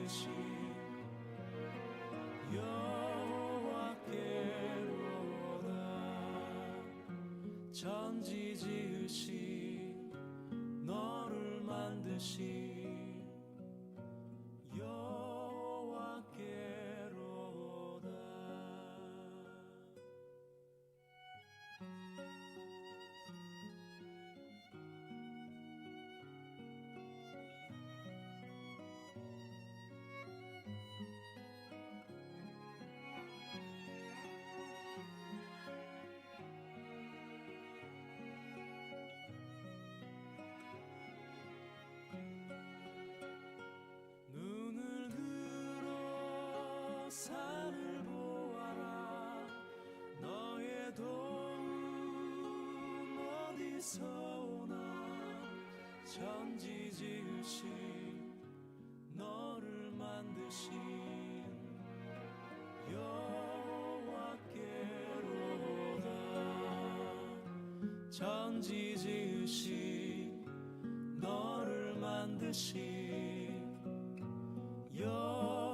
만드신 여호와께로다. 천지 지으신 너를 만드신 여호와께로다. 눈을 들어 산을 보아라. 너의 도움 어디서 오나. 천지 지으신 너를 만드신 여호와께로다. 천지 지으신 너를 만드신 여호와께로다.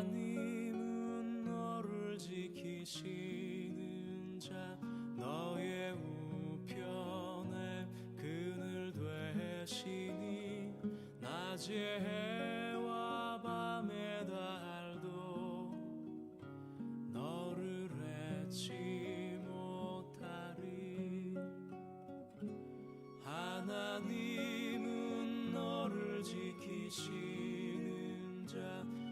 하나님은 너를 지키시는 자. 너의 우편에 그늘 되시니. 낮의 해와 밤의 달도 너를 잊지 못하리. 하나님은 너를 지키시는 자.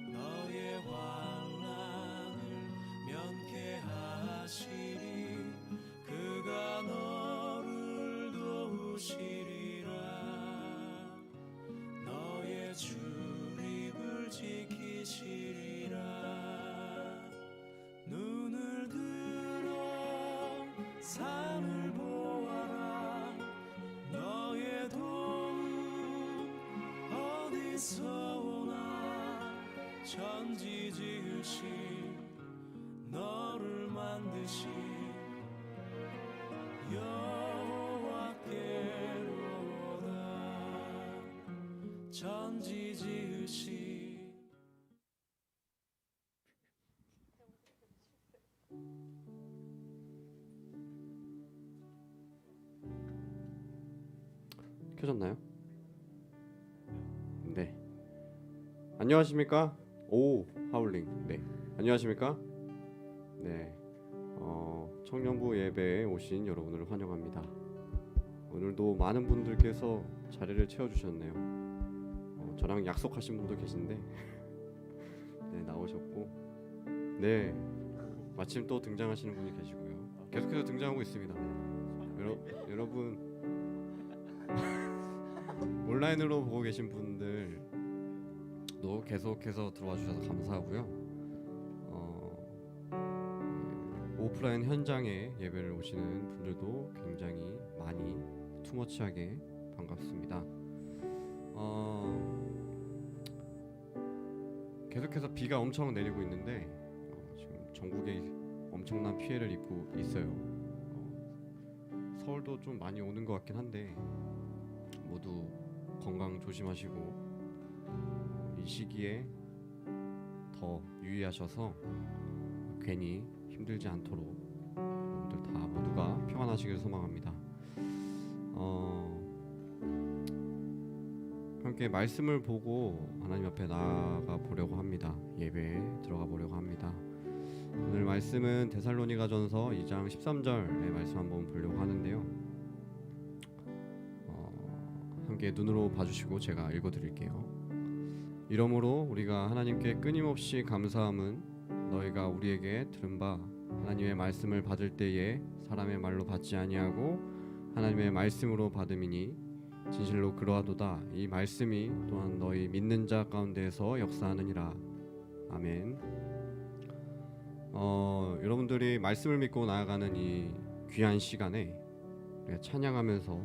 너의 환난을 면케하시리. 그가 너를 도우시리라. 너의 출입을 지키시리라. 눈을 들어 산을 보아라. 너의 도움 어디서 오나. 천지 지으신 너를 만드신 여호와께로다. 천지 지으신. 켜졌나요? 네. 안녕하십니까? 오, 하울링. 네. 안녕하십니까? 네. 청년부 예배에 오신 여러분을 환영합니다. 오늘도 많은 분들께서 자리를 채워주셨네요. 저랑 약속하신 분도 계신데 네, 나오셨고, 네, 마침 또 등장하시는 분이 계시고요. 계속해서 등장하고 있습니다. 여러분 온라인으로 보고 계신 분들도 계속해서 들어와 주셔서 감사하고요. 오프라인 현장에 예배를 오시는 분들도 굉장히 많이 투머치하게 반갑습니다. 계속해서 비가 엄청 내리고 있는데 지금 전국에 엄청난 피해를 입고 있어요. 서울도 좀 많이 오는 것 같긴 한데 모두 건강 조심하시고 이 시기에 더 유의하셔서 괜히 힘들지 않도록 여러분들 다 모두가 평안하시길 소망합니다. 함께 말씀을 보고 하나님 앞에 나아가 보려고 합니다. 예배에 들어가 보려고 합니다. 오늘 말씀은 데살로니가전서 2장 13절의 말씀 한번 보려고 하는데요. 함께 눈으로 봐주시고 제가 읽어드릴게요. 이러므로 우리가 하나님께 끊임없이 감사함은 너희가 우리에게 들은 바 하나님의 말씀을 받을 때에 사람의 말로 받지 아니하고 하나님의 말씀으로 받음이니 진실로 그러하도다. 이 말씀이 또한 너희 믿는 자 가운데에서 역사하느니라. 아멘. 여러분들이 말씀을 믿고 나아가는 이 귀한 시간에 우리가 찬양하면서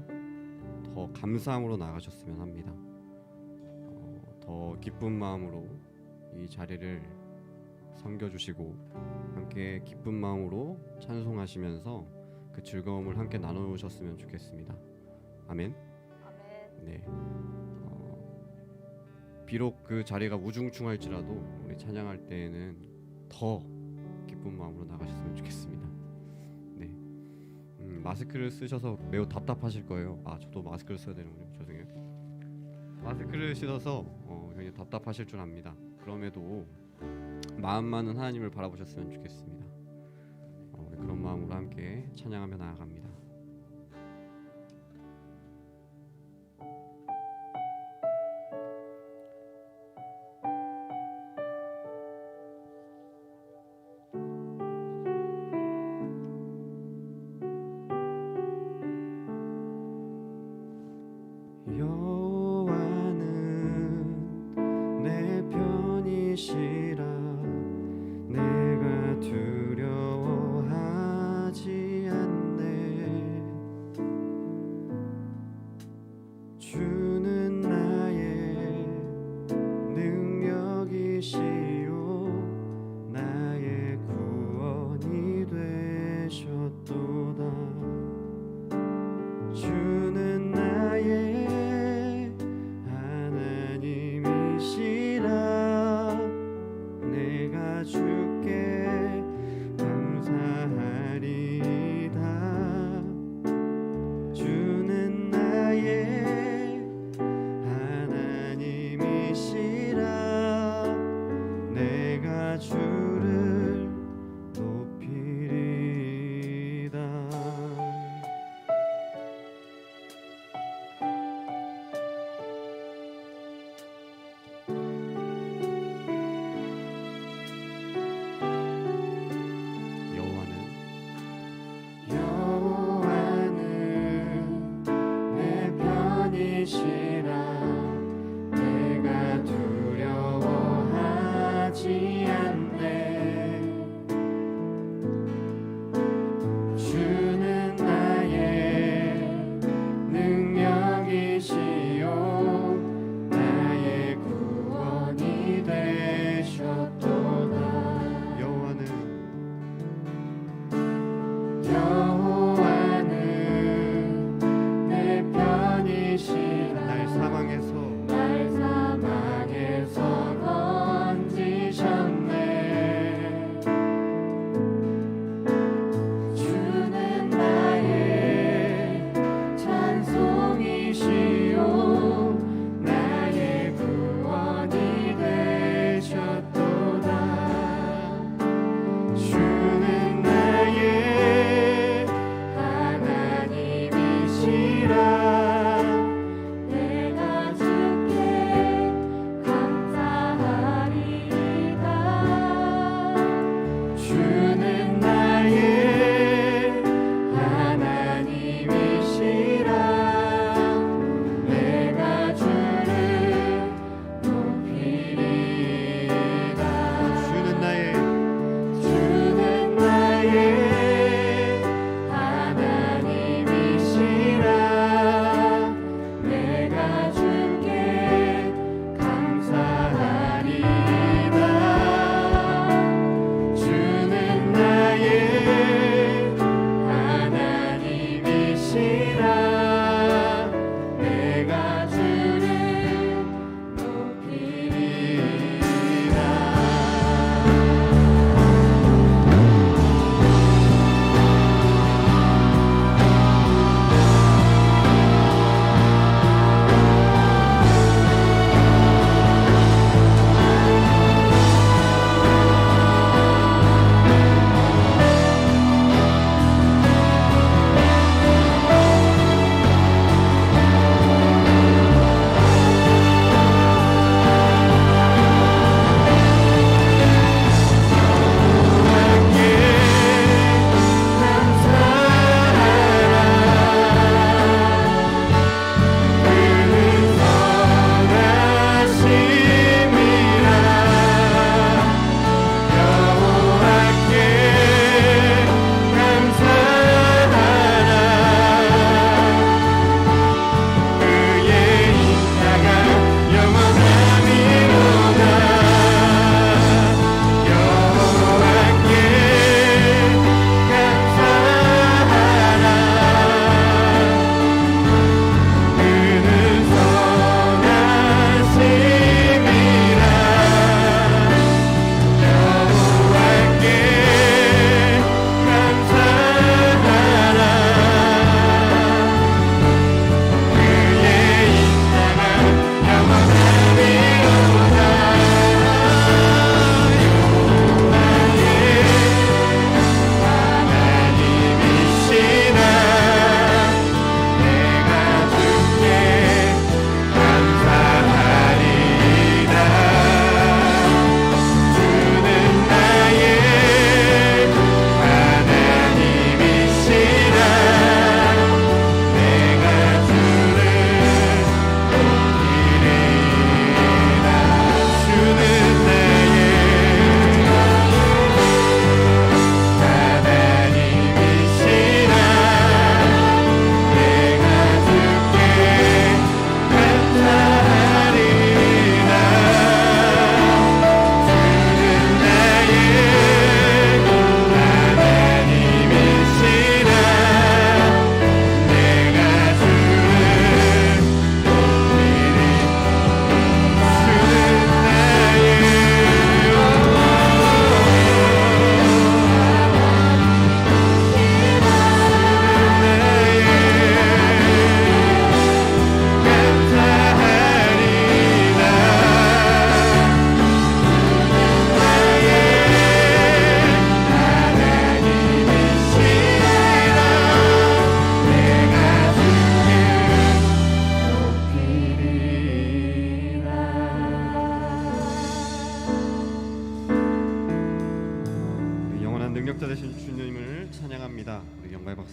더 감사함으로 나아가셨으면 합니다. 더 기쁜 마음으로 이 자리를 섬겨주시고 함께 기쁜 마음으로 찬송하시면서 그 즐거움을 함께 나누셨으면 좋겠습니다. 아멘. 네. 비록 그 자리가 우중충할지라도 우리 찬양할 때에는 더 기쁜 마음으로 나가셨으면 좋겠습니다. 네. 마스크를 쓰셔서 매우 답답하실 거예요. 아, 저도 마스크를 써야 되는군요. 죄송해요. 마스크를 쓰셔서 굉장히 답답하실 줄 압니다. 그럼에도 마음만은 하나님을 바라보셨으면 좋겠습니다. 그런 마음으로 함께 찬양하며 나아갑니다. 여호와는 내 편이시라 내가 두려워하지 않네. 주는 나의 능력이시요 나의 구원이 되셨도다. 주는 나의 하나님이시라 내가 주께 감사하리이다. 주는 나의 하나님이시라 내가 주를 높이리이다. 여호와는 내 편이시라 내가 두려워하지 않네. 주는 나의 능력이시요 나의 구원이 되셨도다. 여호와는 내 편이시라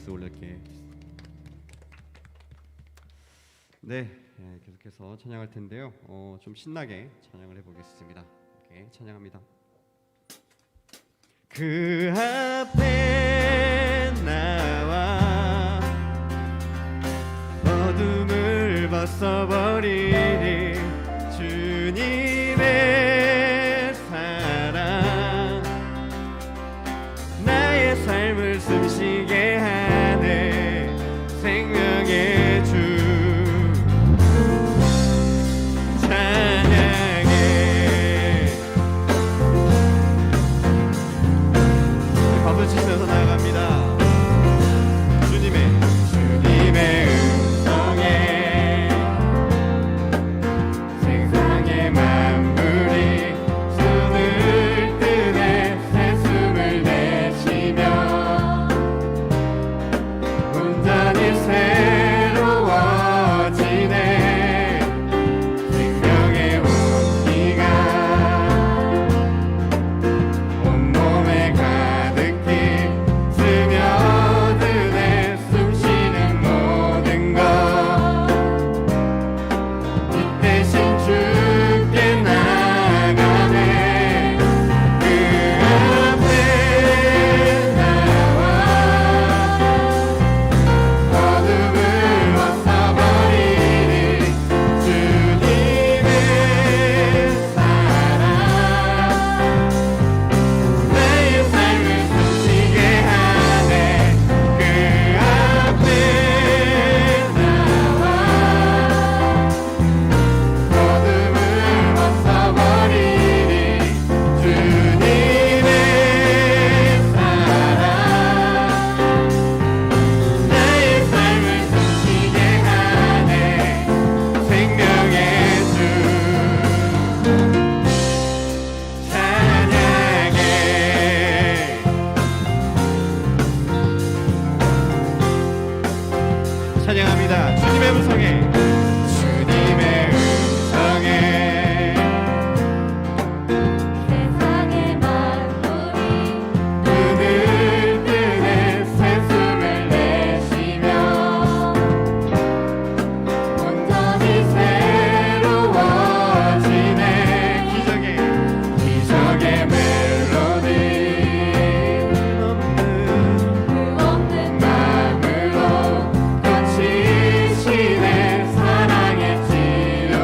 박수 올릴게. 네, 계속해서 찬양할 텐데요. 좀 신나게 찬양을 해보겠습니다. 오케이, 찬양합니다. 그 앞에 나와 어둠을 벗어버리니 주님의 사랑 나의 삶을 숨쉬게 하네. 생명의 주 찬양해. 박수 치면서 나아갑니다. 주님의 음성에 세상의 만물이 손을 뜨네. 새 숨을 내쉬며 온전히 새로워지네. 생명의 온기가 온몸에 가득히 스며드네. 숨쉬는 모든 것 이 대신 주께 나가네. 그 앞에 나와 어둠을 벗어버리니 주님의 사랑 나의 삶을 숨쉬게 하네. 그 앞에 나와 어둠을 벗어버리니 주님의 사랑 나의 삶을 숨쉬게 하네. 생명의 주 찬양해. 찬양합니다. 주님의 음성에 주님의 음성에 세상의 만물이 눈을 뜨네. 새 숨을 내쉬며 온전히 새로워지네. 기적의 멜로디 없는 마음으로 거치시네. 사랑의 치료로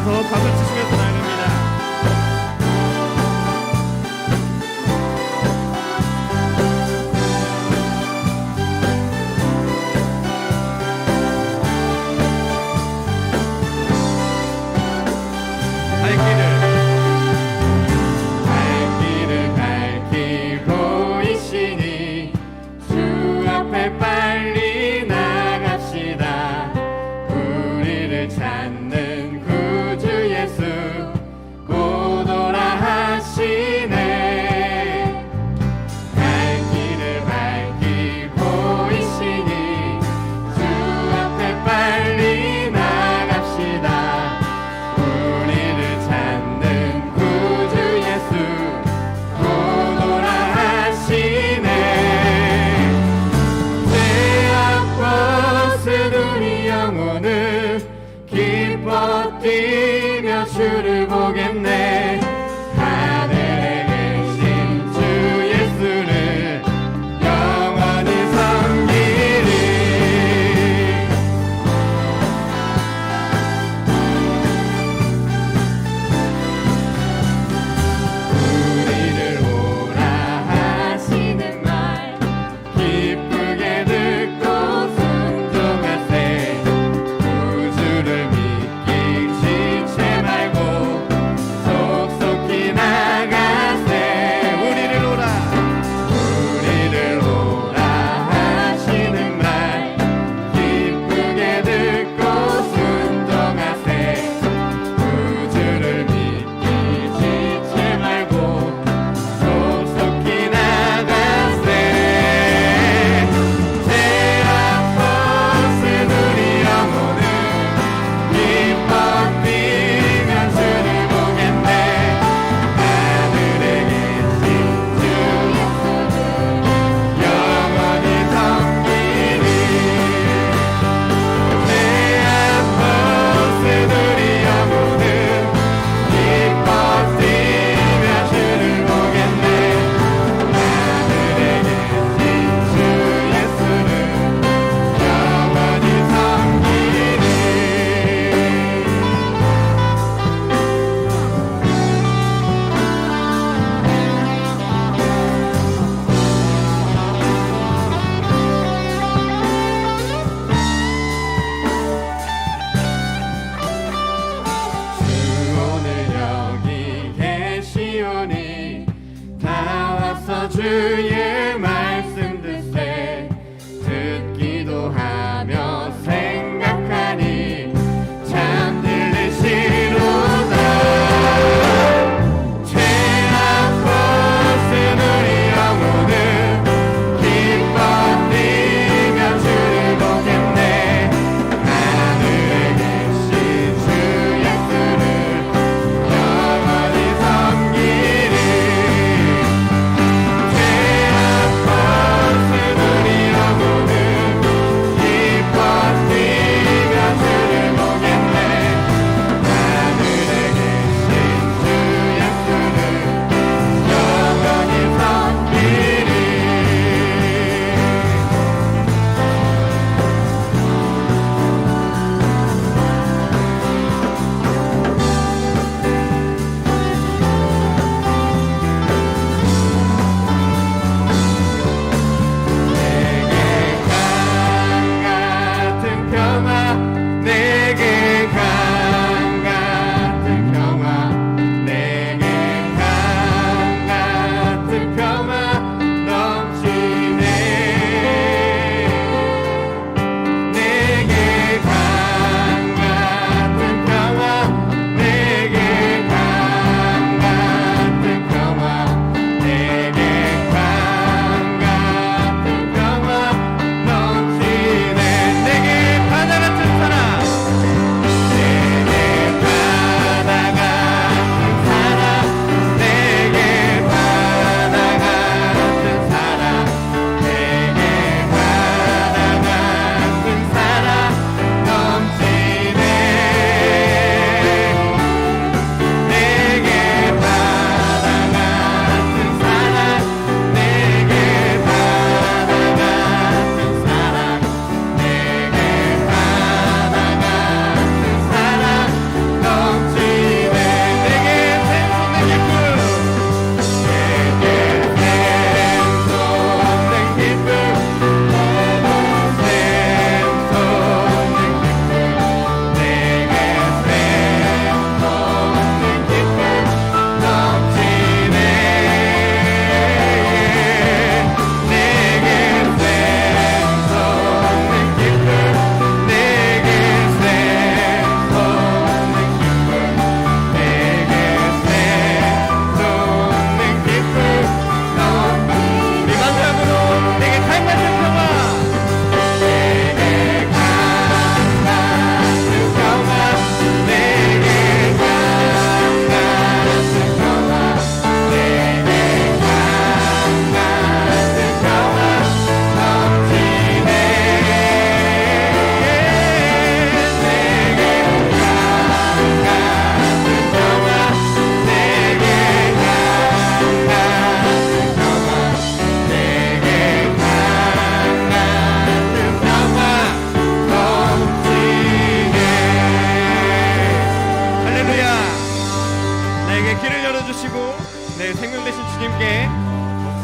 위해서 박수 치시면서 나갑니다. 갈 길 보이시니 주 앞에 빨리 나갑시다. 우리를 찾는 구주 예수 곧 오라 하시네. 갈 길을 밝히 보이시니 주 앞에 빨리 나갑시다. 우리를 찾는 구주 예수 곧 오라 하시네. 죄악 벗은 우리 영혼은 기뻐 뛰며 주를 보겠네. 하늘에 계신 주 예수를 영원히 섬기리. 우리를 오라 하시는 말 기쁘게 듣고 순종하세. 구주를 믿기 지체 말고 속속히 나가세. 우리를 오라 하시는 말 기쁘게 듣고 순종하세. 구주를 믿기 지체 말고 속속히 나가세. 죄악 벗은 우리 영혼은 기뻐 뛰며 주를 보겠네. 하늘에 계신 주 영원히 섬기리. 죄악 벗은 우리 영혼은 기뻐 뛰며 주를 보겠네. 하늘에 계신 주 예수를 영원히 섬기리. 주 오늘 여기 계시오니 다 와서 주의 말씀 듣세. 듣기도 하며 생각하니 참 들리시로다. 죄악 벗은 우리 영혼은 기뻐 뛰며 주를 보겠네. 하늘에 계신 주 예수를 영원히 섬기리. 죄악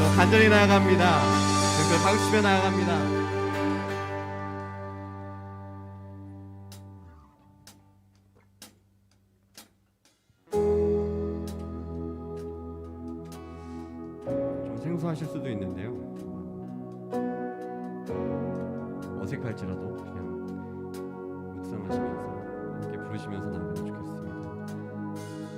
더 간절히 나아갑니다. 더 박수치며 나아갑니다. 좀 생소하실 수도 있는데요. 어색할지라도 그냥 묵상하시면서 함께 부르시면서 나가면 좋겠습니다.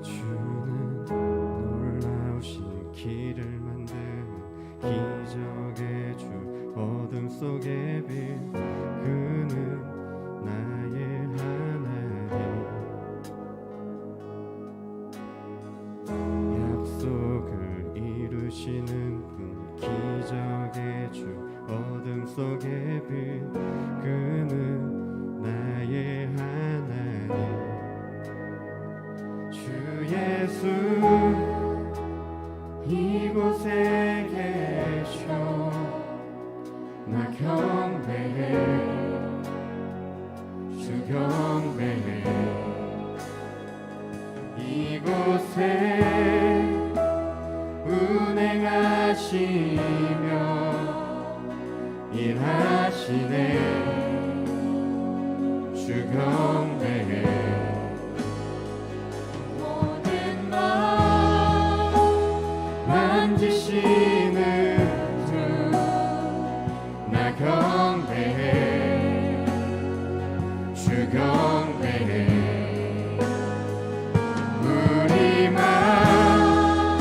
주는 놀라우신 길을 만든 기적의 주 어둠 속에 빛 그는 나의 하나님 약속을 이루시는 분 기적의 주 어둠 속에 빛 그는 나의 하나님 주 예수 이곳에 계셔 나 경배해 주 경배해 이곳에 운행하시며 일하시네 주 경배해 모든 마음 만지시는 주 나 경배해 주 경배해 우리 마음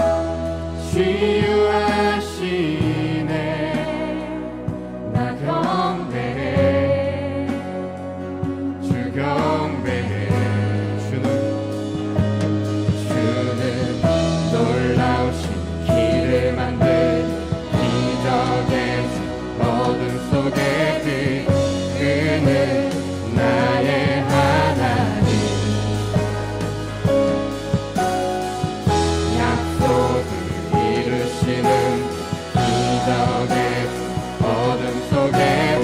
치유하시네 나 경배해 주 경배해 주는 놀라우신 길을 만든 기적의 주 어둠 속에 빛 그는 나의 하나님 약속을 이루시는 기적의 주 어둠 속에 빛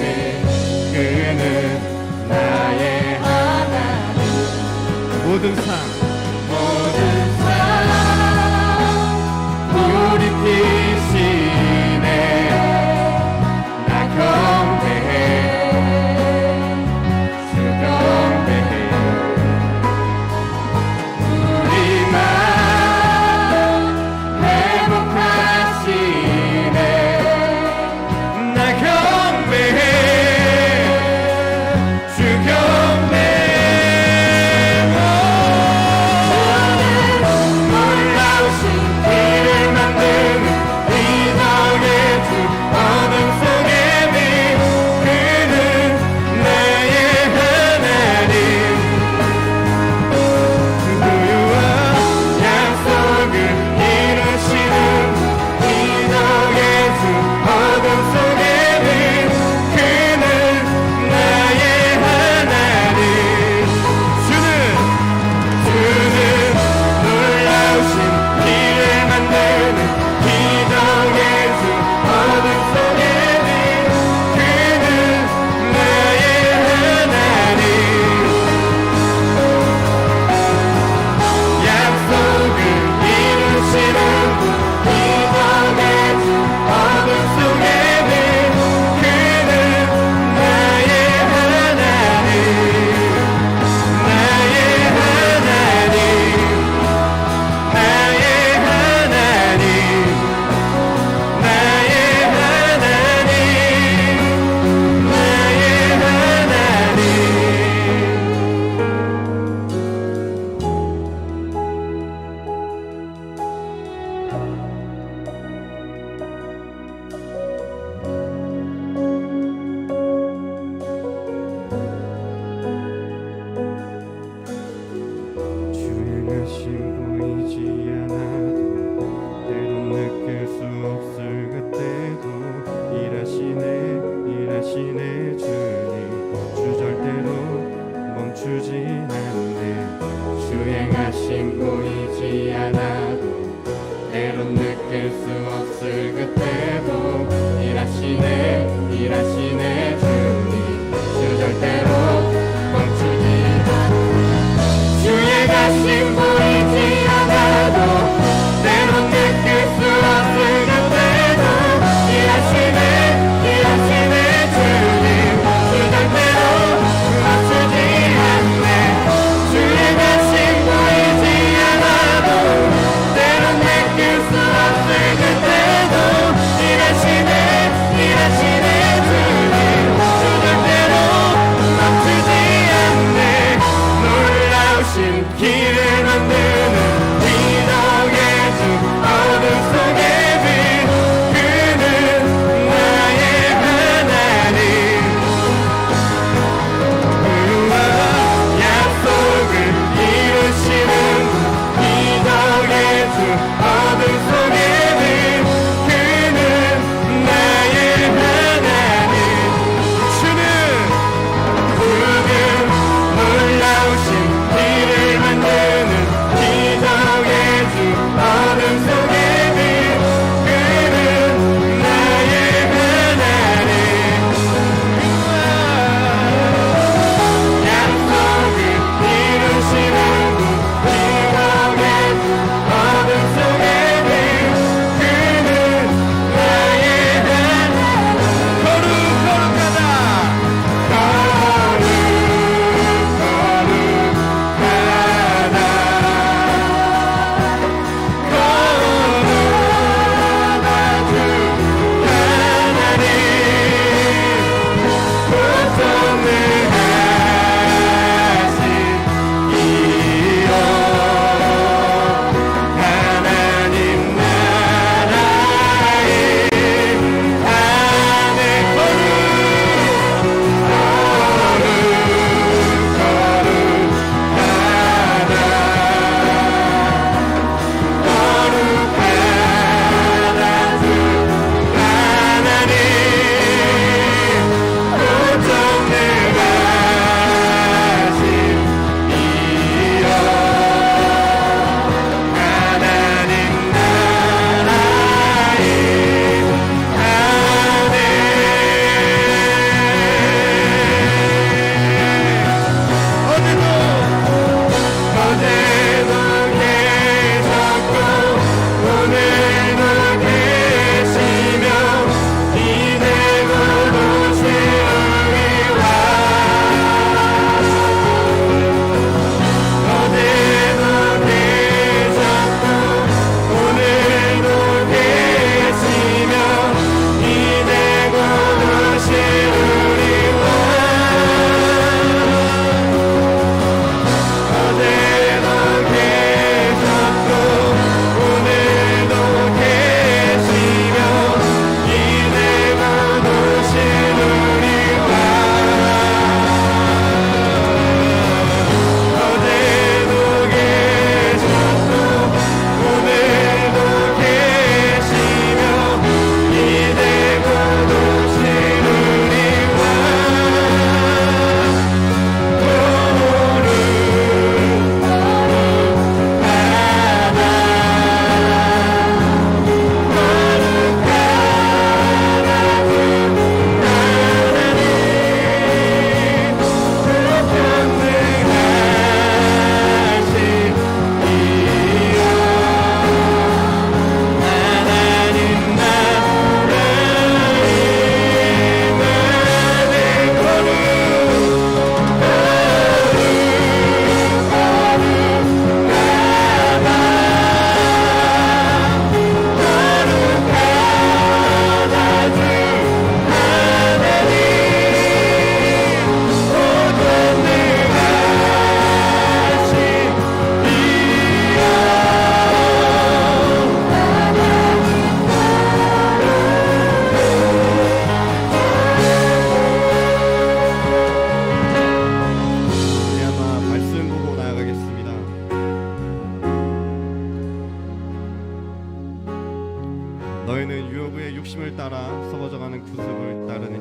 그는 나의 하나님 모든 삶 우리 피시네 나 경배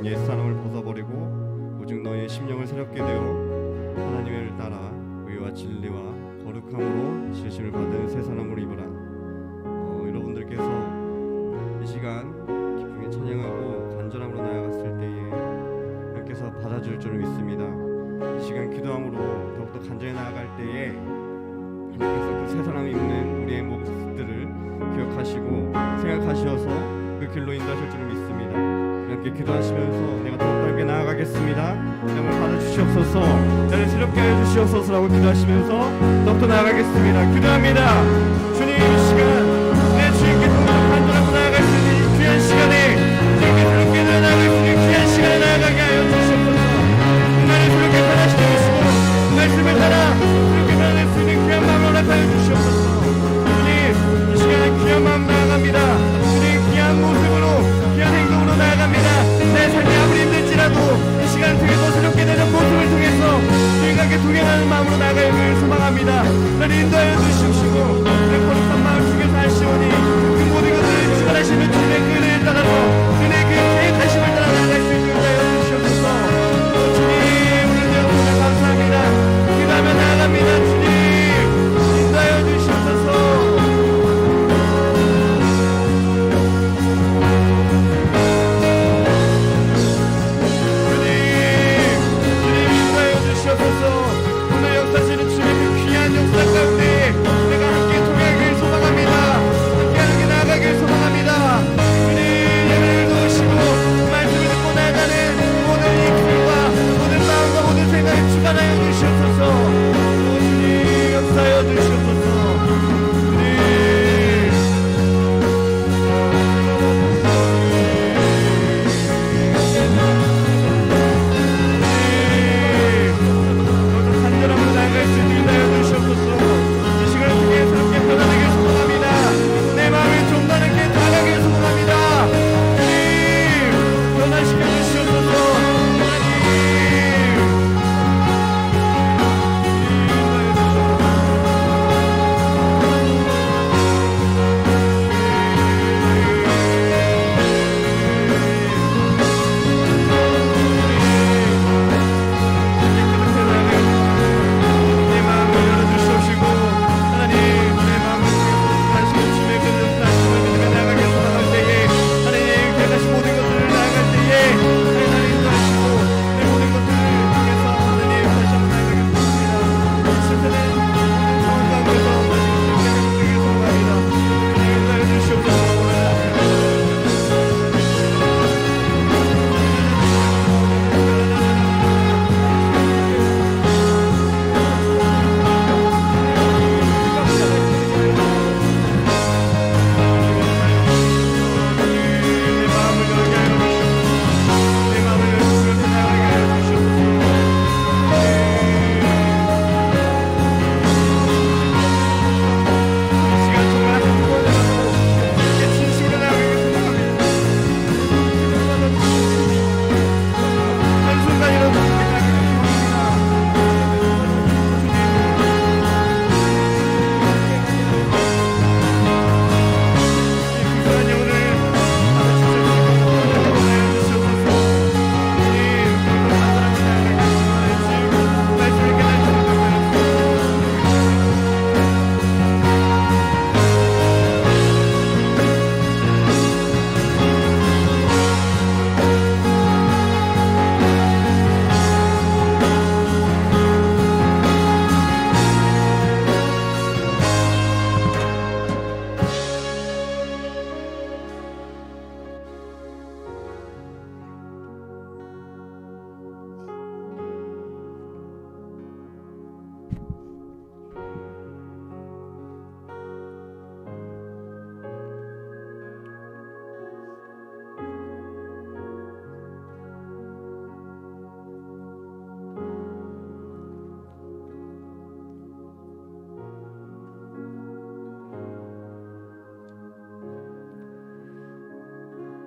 옛사람을 벗어버리고 오직 너희의 심령을 새롭게 되어 하나님을 따라 의와 진리와 거룩함으로 지으심을 받은 새 사람으로 입으라. 여러분들께서 이 시간 기쁘게 찬양하고 간절함으로 나아갔을 때에 하나님께서 받아줄 줄 믿습니다. 이 시간 기도함으로 더욱더 간절히 나아갈 때에 하나님께서 그 새 사람이 입는 우리의 모습들을 기억하시고 생각하셔서 그 길로 인도하실 줄 믿습니다. 함께 기도하시면서 내가 더욱더 함께 나아가겠습니다. 하나님을 받아주시옵소서, 나를 새롭게 해주시옵소서라고 기도하시면서 더욱더 나아가겠습니다. 기도합니다. 주님, 이 시간 내 주님께 더욱더 간절하고 나아갈 수 있는 이 귀한 시간에 주님께 새롭게 나아갈 수 있는 귀한 시간에 나아가게 하여 주시옵소서. 나를 새롭게 변화시켜 주시고 말씀을 따라 새롭게 변화될 수 있는 귀한 마음으로 나타내 주시옵소서. 주님, 이 시간에 귀한 마음 나아갑니다. 주님, 귀한 모습으로 귀한 행동으로 나아갑니다. 내 삶이 아무리 힘들지라도 이 시간 통해서 새롭게 되는 모습을 통해서 주님과 함께 동행하는 마음으로 나아가기를 소망합니다. 나를 인도하여 주시옵시고 내 거룩한 마음 중에서 하시오니 그 모든 것들을 주관하시는 주님의 끈을 따라서 주님의 그 계획하심을 따라 나아갈 수 있도록 하여 주시옵소서. 주님, 오늘도 오늘 감사합니다. 기도하며 나아갑니다. 주님, 인도하여 주시옵소서. 오늘 역사시는 주님의 그 귀한 역사 가운데 내가 함께 동행하길 소망합니다. 함께 하게 나아가길 소망합니다. 주님, 예배를 도우시고 말씀을 듣고 나아가는 모든 입술과 모든 마음과 모든 생각을 주관하여 주시옵소서. 주님, 역사하여 주시옵소서.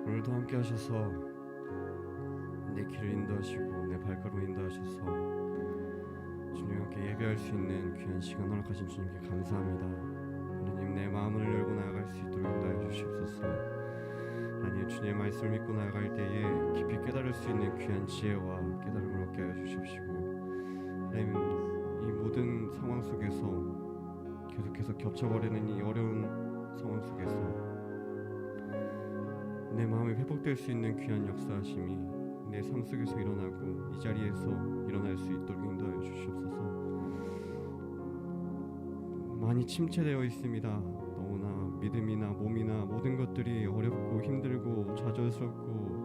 오늘도 함께 하셔서 내 길을 인도하시고 내 발걸음을 인도하셔서 주님과 함께 예배할 수 있는 귀한 시간 허락하신 주님께 감사합니다. 하나님, 내 마음을 열고 나아갈 수 있도록 인도해 주시옵소서. 하나님, 주님의 말씀을 믿고 나아갈 때에 깊이 깨달을 깨달을 수 있는 귀한 지혜와 깨달음을 얻게 하여 주십시고, 하나님 이 모든 상황 속에서 계속해서 겹쳐버리는 이 어려운 상황 속에서 내 마음이 회복될 수 있는 귀한 역사하심이 내 삶 속에서 일어나고 이 자리에서 일어날 수 있도록 인도하여 주시옵소서. 많이 침체되어 있습니다. 너무나 믿음이나 몸이나 모든 것들이 어렵고 힘들고 좌절스럽고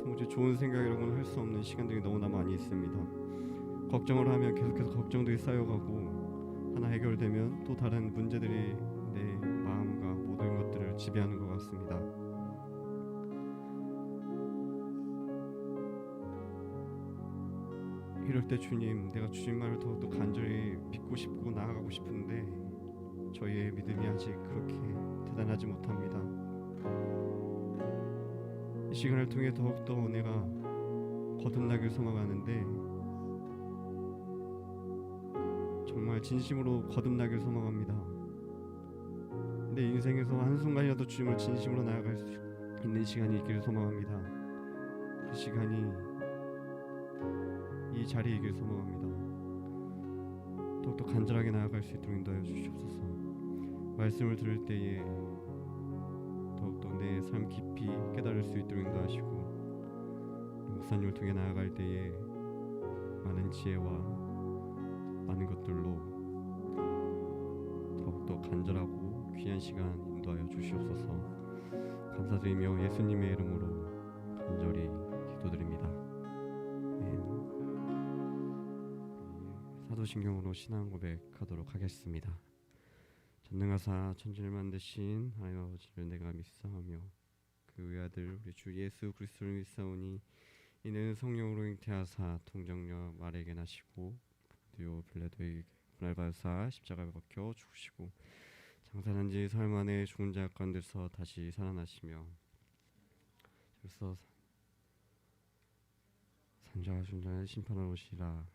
도무지 좋은 생각이라고는 할 수 없는 시간들이 너무나 많이 있습니다. 걱정을 하면 계속해서 걱정들이 쌓여가고 하나 해결되면 또 다른 문제들이 내 마음과 모든 것들을 지배하는 것 같습니다. 이럴 때 주님, 내가 주님만을 더욱더 간절히 믿고 싶고 나아가고 싶은데 저희의 믿음이 아직 그렇게 대단하지 못합니다. 이 시간을 통해 더욱더 내가 거듭나길 소망하는데 정말 진심으로 거듭나길 소망합니다. 내 인생에서 한순간이라도 주님을 진심으로 나아갈 수 있는 시간이 있기를 소망합니다. 그 시간이 이 자리에 있기를 소망합니다. 더욱더 간절하게 나아갈 수 있도록 인도하여 주시옵소서. 말씀을 들을 때에 더욱더 내 삶 깊이 깨달을 수 있도록 인도하시고, 목사님을 통해 나아갈 때에 많은 지혜와 많은 것들로 더욱더 간절하고 귀한 시간 인도하여 주시옵소서. 감사드리며 예수님의 이름으로 간절히 기도드립니다. 사도신경으로 신앙 고백하도록 하겠습니다. 전능하사 천지를 만드신 하나님 아버지를 내가 믿사오며 그 외아들 우리 주 예수 그리스도를 믿사오니 이는 성령으로 잉태하사 통정녀 마리아에게 나시고 본디오 빌라도에게 고난을 받으사 십자가에 박혀 죽으시고 장사한 지 사흘 만에 죽은 자 가운데서 다시 살아나시며 그래서 산자와 순자의 심판하러 오시라.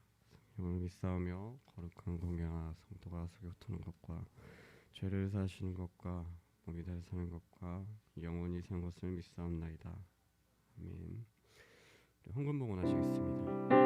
성령을 믿사오며 거룩한 공경하 성도가 속에 흩어는 것과 죄를 사하시는 것과 몸이 다시 사는 것과 영원히 사는 것을 믿사옵나이다. 아멘. 헌금 봉헌하시겠습니다.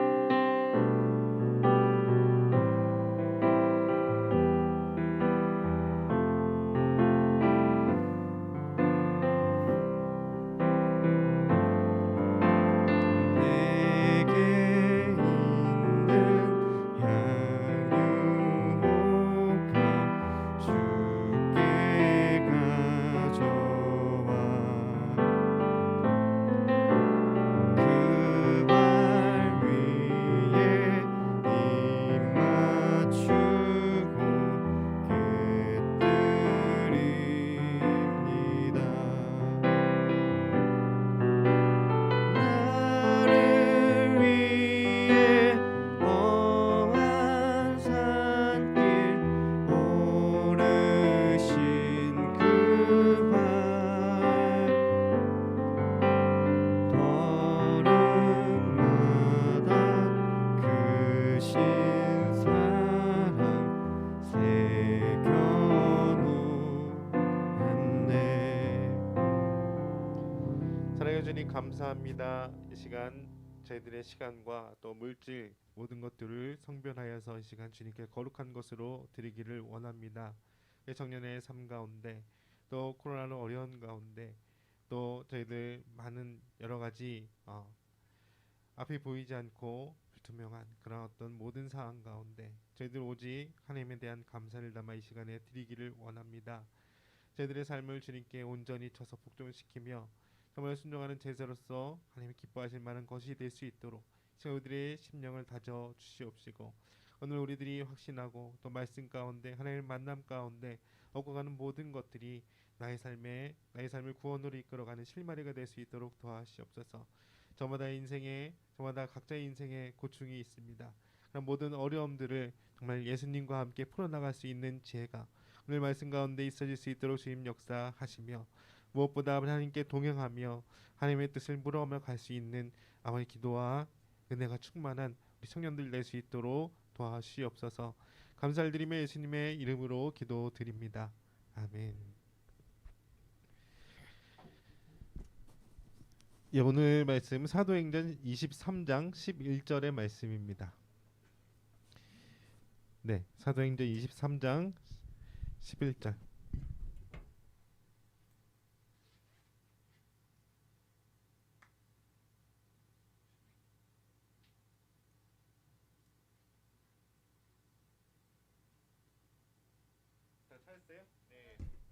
주님 감사합니다. 이 시간 저희들의 시간과 또 물질 모든 것들을 성변하여서 이 시간 주님께 거룩한 것으로 드리기를 원합니다. 청년의 삶 가운데 또 코로나로 어려운 가운데 또 저희들 많은 여러 가지 앞이 보이지 않고 불투명한 그런 어떤 모든 상황 가운데 저희들 오직 하나님에 대한 감사를 담아 이 시간에 드리기를 원합니다. 저희들의 삶을 주님께 온전히 쳐서 복종시키며 정말 순종하는 제자로서 하나님이 기뻐하실 만한 것이 될 수 있도록 저희들의 심령을 다져 주시옵시고, 오늘 우리들이 확신하고 또 말씀 가운데 하나님의 만남 가운데 얻고 가는 모든 것들이 나의 삶을 구원으로 이끌어가는 실마리가 될 수 있도록 도와주시옵소서. 저마다 각자의 인생에 고충이 있습니다. 그런 모든 어려움들을 정말 예수님과 함께 풀어나갈 수 있는 지혜가 오늘 말씀 가운데 있어질 수 있도록 주님 역사하시며, 무엇보다 하나님께 동행하며 하나님의 뜻을 물어가며 갈 수 있는 아버지 기도와 은혜가 충만한 우리 청년들 될 수 있도록 도와주시옵소서. 감사를 드리며 예수님의 이름으로 기도드립니다. 아멘. 예, 오늘 말씀 사도행전 23장 11절의 말씀입니다. 네, 사도행전 23장 11절.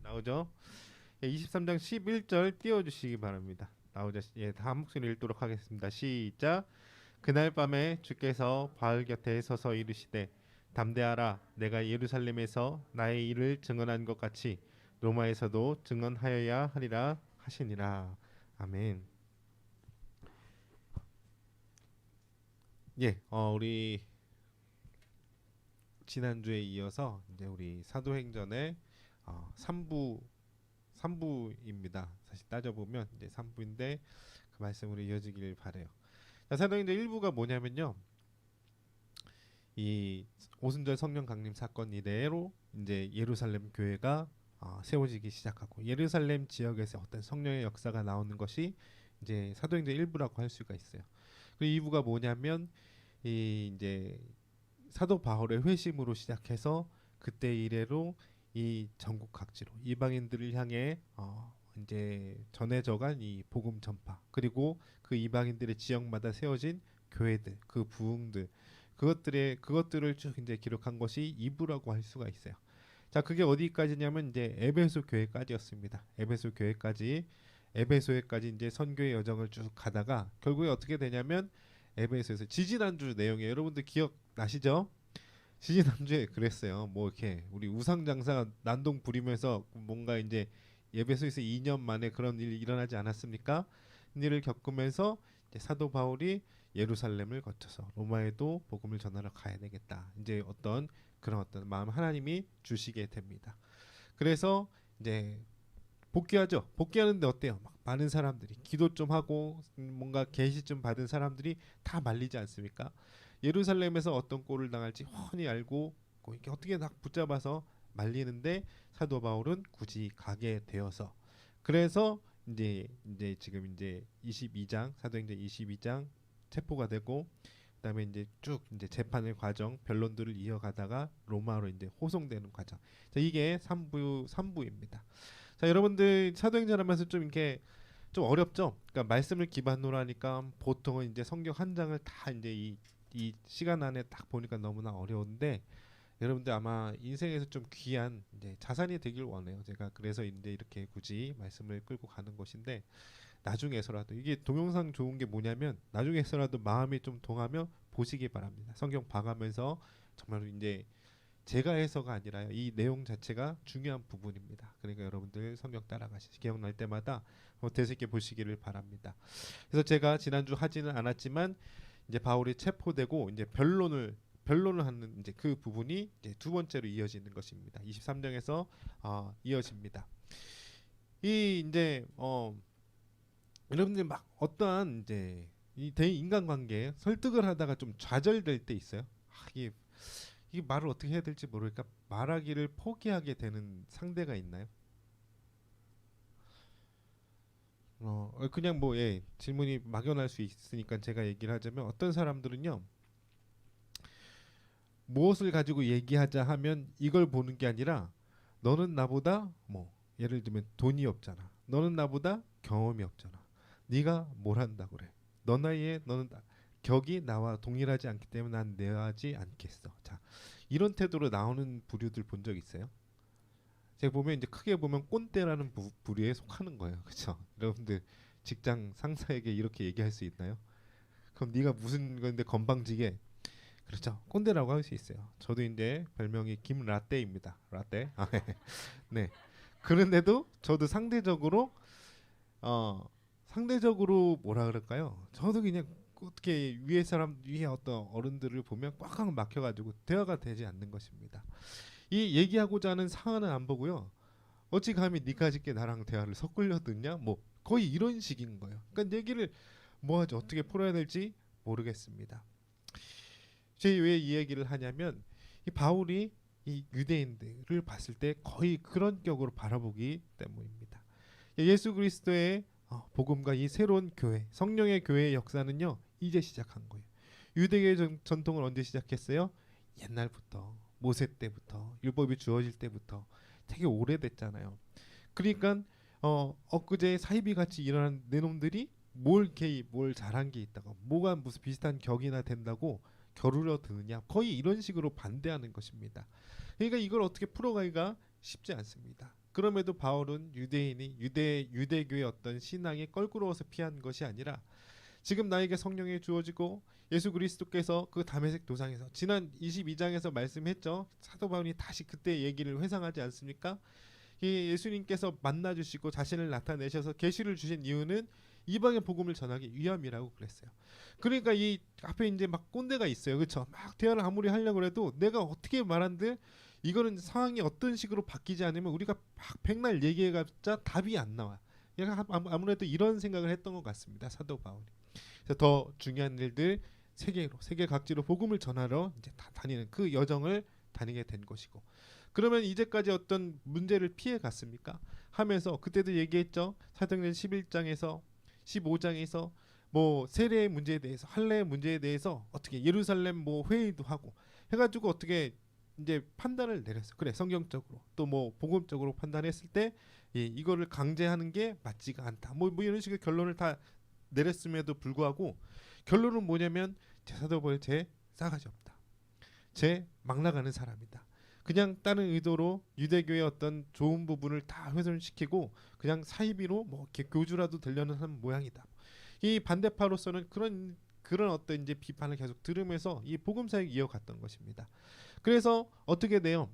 나오죠? 예, 23장 11절 띄워주시기 바랍니다. 나오죠? 예, 다 한 목소리 읽도록 하겠습니다. 시작. 그날 밤에 주께서 바울 곁에 서서 이르시되 담대하라, 내가 예루살렘에서 나의 일을 증언한 것 같이 로마에서도 증언하여야 하리라 하시니라. 아멘. 예, 우리 지난주에 이어서 이제 우리 사도행전의 3부입니다. 사실 따져보면 이제 3부인데 그 말씀으로 이어지길 바래요. 자, 사도행전 1부가 뭐냐면요. 이 오순절 성령 강림 사건 이래로 이제 예루살렘 교회가 세워지기 시작하고 예루살렘 지역에서 어떤 성령의 역사가 나오는 것이 이제 사도행전 1부라고 할 수가 있어요. 그리고 2부가 뭐냐면 이 이제 사도 바울의 회심으로 시작해서 그때 이래로 이 전국 각지로 이방인들을 향해 이제 전해져간 이 복음 전파, 그리고 그 이방인들의 지역마다 세워진 교회들, 그 부흥들, 그것들을 쭉 이제 기록한 것이 2부라고 할 수가 있어요. 자, 그게 어디까지냐면 이제 에베소 교회까지였습니다. 에베소에까지 이제 선교의 여정을 쭉 가다가 결국에 어떻게 되냐면 에베소에서 지지난주 내용에 여러분들 기억나시죠? 지지난주에 그랬어요. 뭐 이렇게 우리 우상장사 난동 부리면서 뭔가 이제 에베소에서 2년 만에 그런 일이 일어나지 않았습니까? 일을 겪으면서 이제 사도 바울이 예루살렘을 거쳐서 로마에도 복음을 전하러 가야 되겠다. 이제 그런 어떤 마음 하나님이 주시게 됩니다. 그래서 이제 복귀하죠. 복귀하는데 어때요? 막 많은 사람들이 기도 좀 하고 뭔가 계시 좀 받은 사람들이 다 말리지 않습니까? 예루살렘에서 어떤 꼴을 당할지 훤히 알고 이렇게 어떻게 딱 붙잡아서 말리는데 사도 바울은 굳이 가게 되어서, 그래서 이제 지금 이제 22장 사도행전 22장 체포가 되고 그다음에 이제 쭉 이제 재판의 과정, 변론들을 이어가다가 로마로 이제 호송되는 과정. 자, 이게 3부입니다. 자, 여러분들 사도행전 하면서 좀 이렇게 좀 어렵죠? 그러니까 말씀을 기반으로 하니까 보통은 이제 성경 한 장을 다 이제 이 시간 안에 딱 보니까 너무나 어려운데, 여러분들 아마 인생에서 좀 귀한 이제 자산이 되길 원해요. 제가 그래서 이제 이렇게 굳이 말씀을 끌고 가는 것인데, 나중에서라도 이게 동영상 좋은 게 뭐냐면 나중에서라도 마음이 좀 동하며 보시기 바랍니다. 성경 봐가면서 정말 이제 제가 해서가 아니라요, 이 내용 자체가 중요한 부분입니다. 그러니까 여러분들 성경 따라가시지 기억날 때마다 되새겨 보시기를 바랍니다. 그래서 제가 지난주 하지는 않았지만 이제 바울이 체포되고 이제 변론을 하는 이제 그 부분이 이제 두 번째로 이어지는 것입니다. 23장에서 이어집니다. 이 이제 여러분들 막 어떠한 이제 이 대인 인간관계에 설득을 하다가 좀 좌절될 때 있어요. 이게 말을 어떻게 해야 될지 모르니까 말하기를 포기하게 되는 상대가 있나요? 그냥 뭐 질문이 막연할 수 있으니까 제가 얘기를 하자면, 어떤 사람들은요 무엇을 가지고 얘기하자 하면 이걸 보는 게 아니라, 너는 나보다 뭐 예를 들면 돈이 없잖아, 너는 나보다 경험이 없잖아, 네가 뭘 한다고 그래, 너 나이에 너는 격이 나와 동일하지 않기 때문에 난 내하지 않겠어. 자, 이런 태도로 나오는 부류들 본 적 있어요? 제가 보면 이제 크게 보면 꼰대라는 부류에 속하는 거예요. 그렇죠? 여러분들 직장 상사에게 이렇게 얘기할 수 있나요? 그럼 네가 무슨 건데 건방지게, 그렇죠? 꼰대라고 할 수 있어요. 저도 이제 별명이 김라떼입니다. 라떼. 네. 그런데도 저도 상대적으로 뭐라 그럴까요? 저도 그냥 어떻게 위에 어떤 어른들을 보면 꽉꽉 막혀가지고 대화가 되지 않는 것입니다. 이 얘기하고자 하는 사안은 안 보고요, 어찌 감히 니까짓게 나랑 대화를 섞으려 듣냐, 뭐 거의 이런 식인 거예요. 그러니까 얘기를 뭐하죠, 어떻게 풀어야 될지 모르겠습니다. 제가 왜 이 얘기를 하냐면, 이 바울이 이 유대인들을 봤을 때 거의 그런 격으로 바라보기 때문입니다. 예수 그리스도의 복음과 이 새로운 교회, 성령의 교회의 역사는요 이제 시작한 거예요. 유대교의 전통은 언제 시작했어요? 옛날부터, 모세 때부터, 율법이 주어질 때부터 되게 오래됐잖아요. 그러니까 엊그제 사이비 같이 일어난 내놈들이 뭘 잘한 게 있다고, 뭐가 무슨 비슷한 격이나 된다고 겨루려 드느냐, 거의 이런 식으로 반대하는 것입니다. 그러니까 이걸 어떻게 풀어가기가 쉽지 않습니다. 그럼에도 바울은 유대인이 유대교의 어떤 신앙이 껄끄러워서 피한 것이 아니라 지금 나에게 성령이 주어지고 예수 그리스도께서 그 다메섹 도상에서 지난 22장에서 말씀했죠. 사도 바울이 다시 그때 얘기를 회상하지 않습니까? 이 예수님께서 만나 주시고 자신을 나타내셔서 계시를 주신 이유는 이방의 복음을 전하기 위함이라고 그랬어요. 그러니까 이 앞에 이제 막 꼰대가 있어요. 그렇죠? 막 대화를 아무리 하려고 해도 내가 어떻게 말한들 이거는 상황이 어떤 식으로 바뀌지 않으면 우리가 막 백날 얘기해봤자 답이 안 나와. 얘가 아무래도 이런 생각을 했던 것 같습니다. 사도 바울이. 그래서 더 중요한 일들 세계 각지로 복음을 전하러 이제 다 다니는 그 여정을 다니게 된 것이고, 그러면 이제까지 어떤 문제를 피해 갔습니까? 하면서 그때도 얘기했죠. 사도행전 11장에서 15장에서 뭐 세례의 문제에 대해서, 할례의 문제에 대해서 어떻게 예루살렘 뭐 회의도 하고 해가지고 어떻게 이제 판단을 내렸어. 그래, 성경적으로 또 뭐 복음적으로 판단했을 때 이거를 강제하는 게 맞지가 않다. 뭐 이런 식의 결론을 다 내렸음에도 불구하고 결론은 뭐냐면 사도 바울 제 싸가지 없다. 제 막 나가는 사람이다. 그냥 다른 의도로 유대교의 어떤 좋은 부분을 다 훼손시키고 그냥 사이비로 뭐 이렇게 교주라도 되려는 한 모양이다. 이 반대파로서는 그런 어떤 이제 비판을 계속 들으면서 이 복음 사역을 이어갔던 것입니다. 그래서 어떻게 돼요?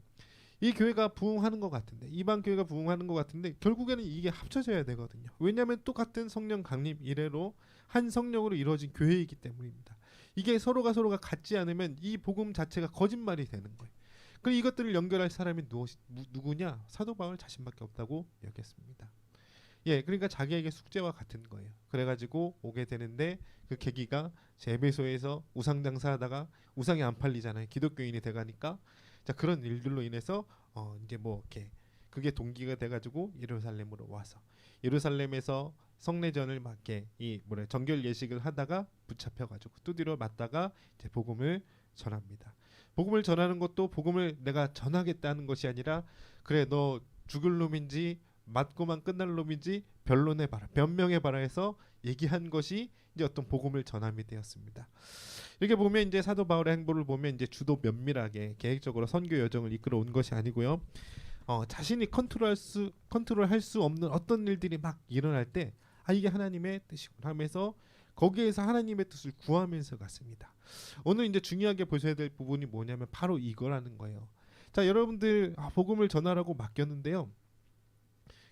이 교회가 부흥하는 것 같은데, 이방 교회가 부흥하는 것 같은데 결국에는 이게 합쳐져야 되거든요. 왜냐하면 똑같은 성령 강림 이래로 한 성령으로 이루어진 교회이기 때문입니다. 이게 서로가 같지 않으면 이 복음 자체가 거짓말이 되는 거예요. 그리고 이것들을 연결할 사람이 누구냐? 사도 바울 자신밖에 없다고 여겼습니다. 그러니까 자기에게 숙제와 같은 거예요. 그래가지고 오게 되는데 그 계기가 에베소에서 우상 장사하다가 우상이 안 팔리잖아요. 기독교인이 돼가니까 자 그런 일들로 인해서 이제 뭐 이렇게 그게 동기가 돼가지고 예루살렘으로 와서 예루살렘에서 성례전을 맞게 정결 예식을 하다가 붙잡혀가지고 두드려 맞다가 이제 복음을 전합니다. 복음을 전하는 것도 복음을 내가 전하겠다는 것이 아니라 그래 너 죽을 놈인지 맞고만 끝날 놈인지 변론해봐라, 변명해봐라 해서 얘기한 것이 이제 어떤 복음을 전함이 되었습니다. 이렇게 보면 이제 사도 바울의 행보를 보면 이제 주도 면밀하게 계획적으로 선교 여정을 이끌어 온 것이 아니고요. 자신이 컨트롤할 수 없는 어떤 일들이 막 일어날 때 이게 하나님의 뜻이구나 하면서 거기에서 하나님의 뜻을 구하면서 갔습니다. 오늘 이제 중요하게 보셔야 될 부분이 뭐냐면 바로 이거라는 거예요. 자, 여러분들 복음을 전하라고 맡겼는데요.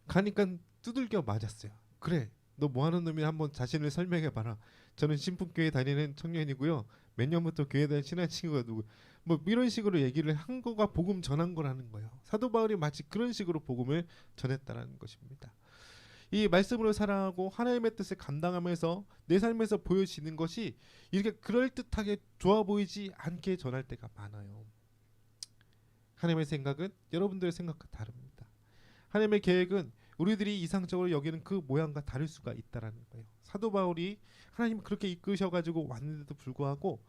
가니까 두들겨 맞았어요. 그래, 너 뭐하는 놈이 한번 자신을 설명해봐라. 저는 신풍교회 다니는 청년이고요. 몇 년부터 교회 다니는 친한 친구가 누구 뭐 이런 식으로 얘기를 한 거가 복음 전한 거라는 거예요. 사도 바울이 마치 그런 식으로 복음을 전했다라는 것입니다. 이 말씀으로 살아가고 하나님의 뜻을 감당하면서 내 삶에서 보여지는 것이 이렇게 그럴듯하게 좋아 보이지 않게 전할 때가 많아요. 하나님의 생각은 여러분들의 생각과 다릅니다. 하나님의 계획은 우리들이 이상적으로 여기는 그 모양과 다를 수가 있다라는 거예요. 사도 바울이 하나님 그렇게 이끄셔가지고 왔는데도 불구하고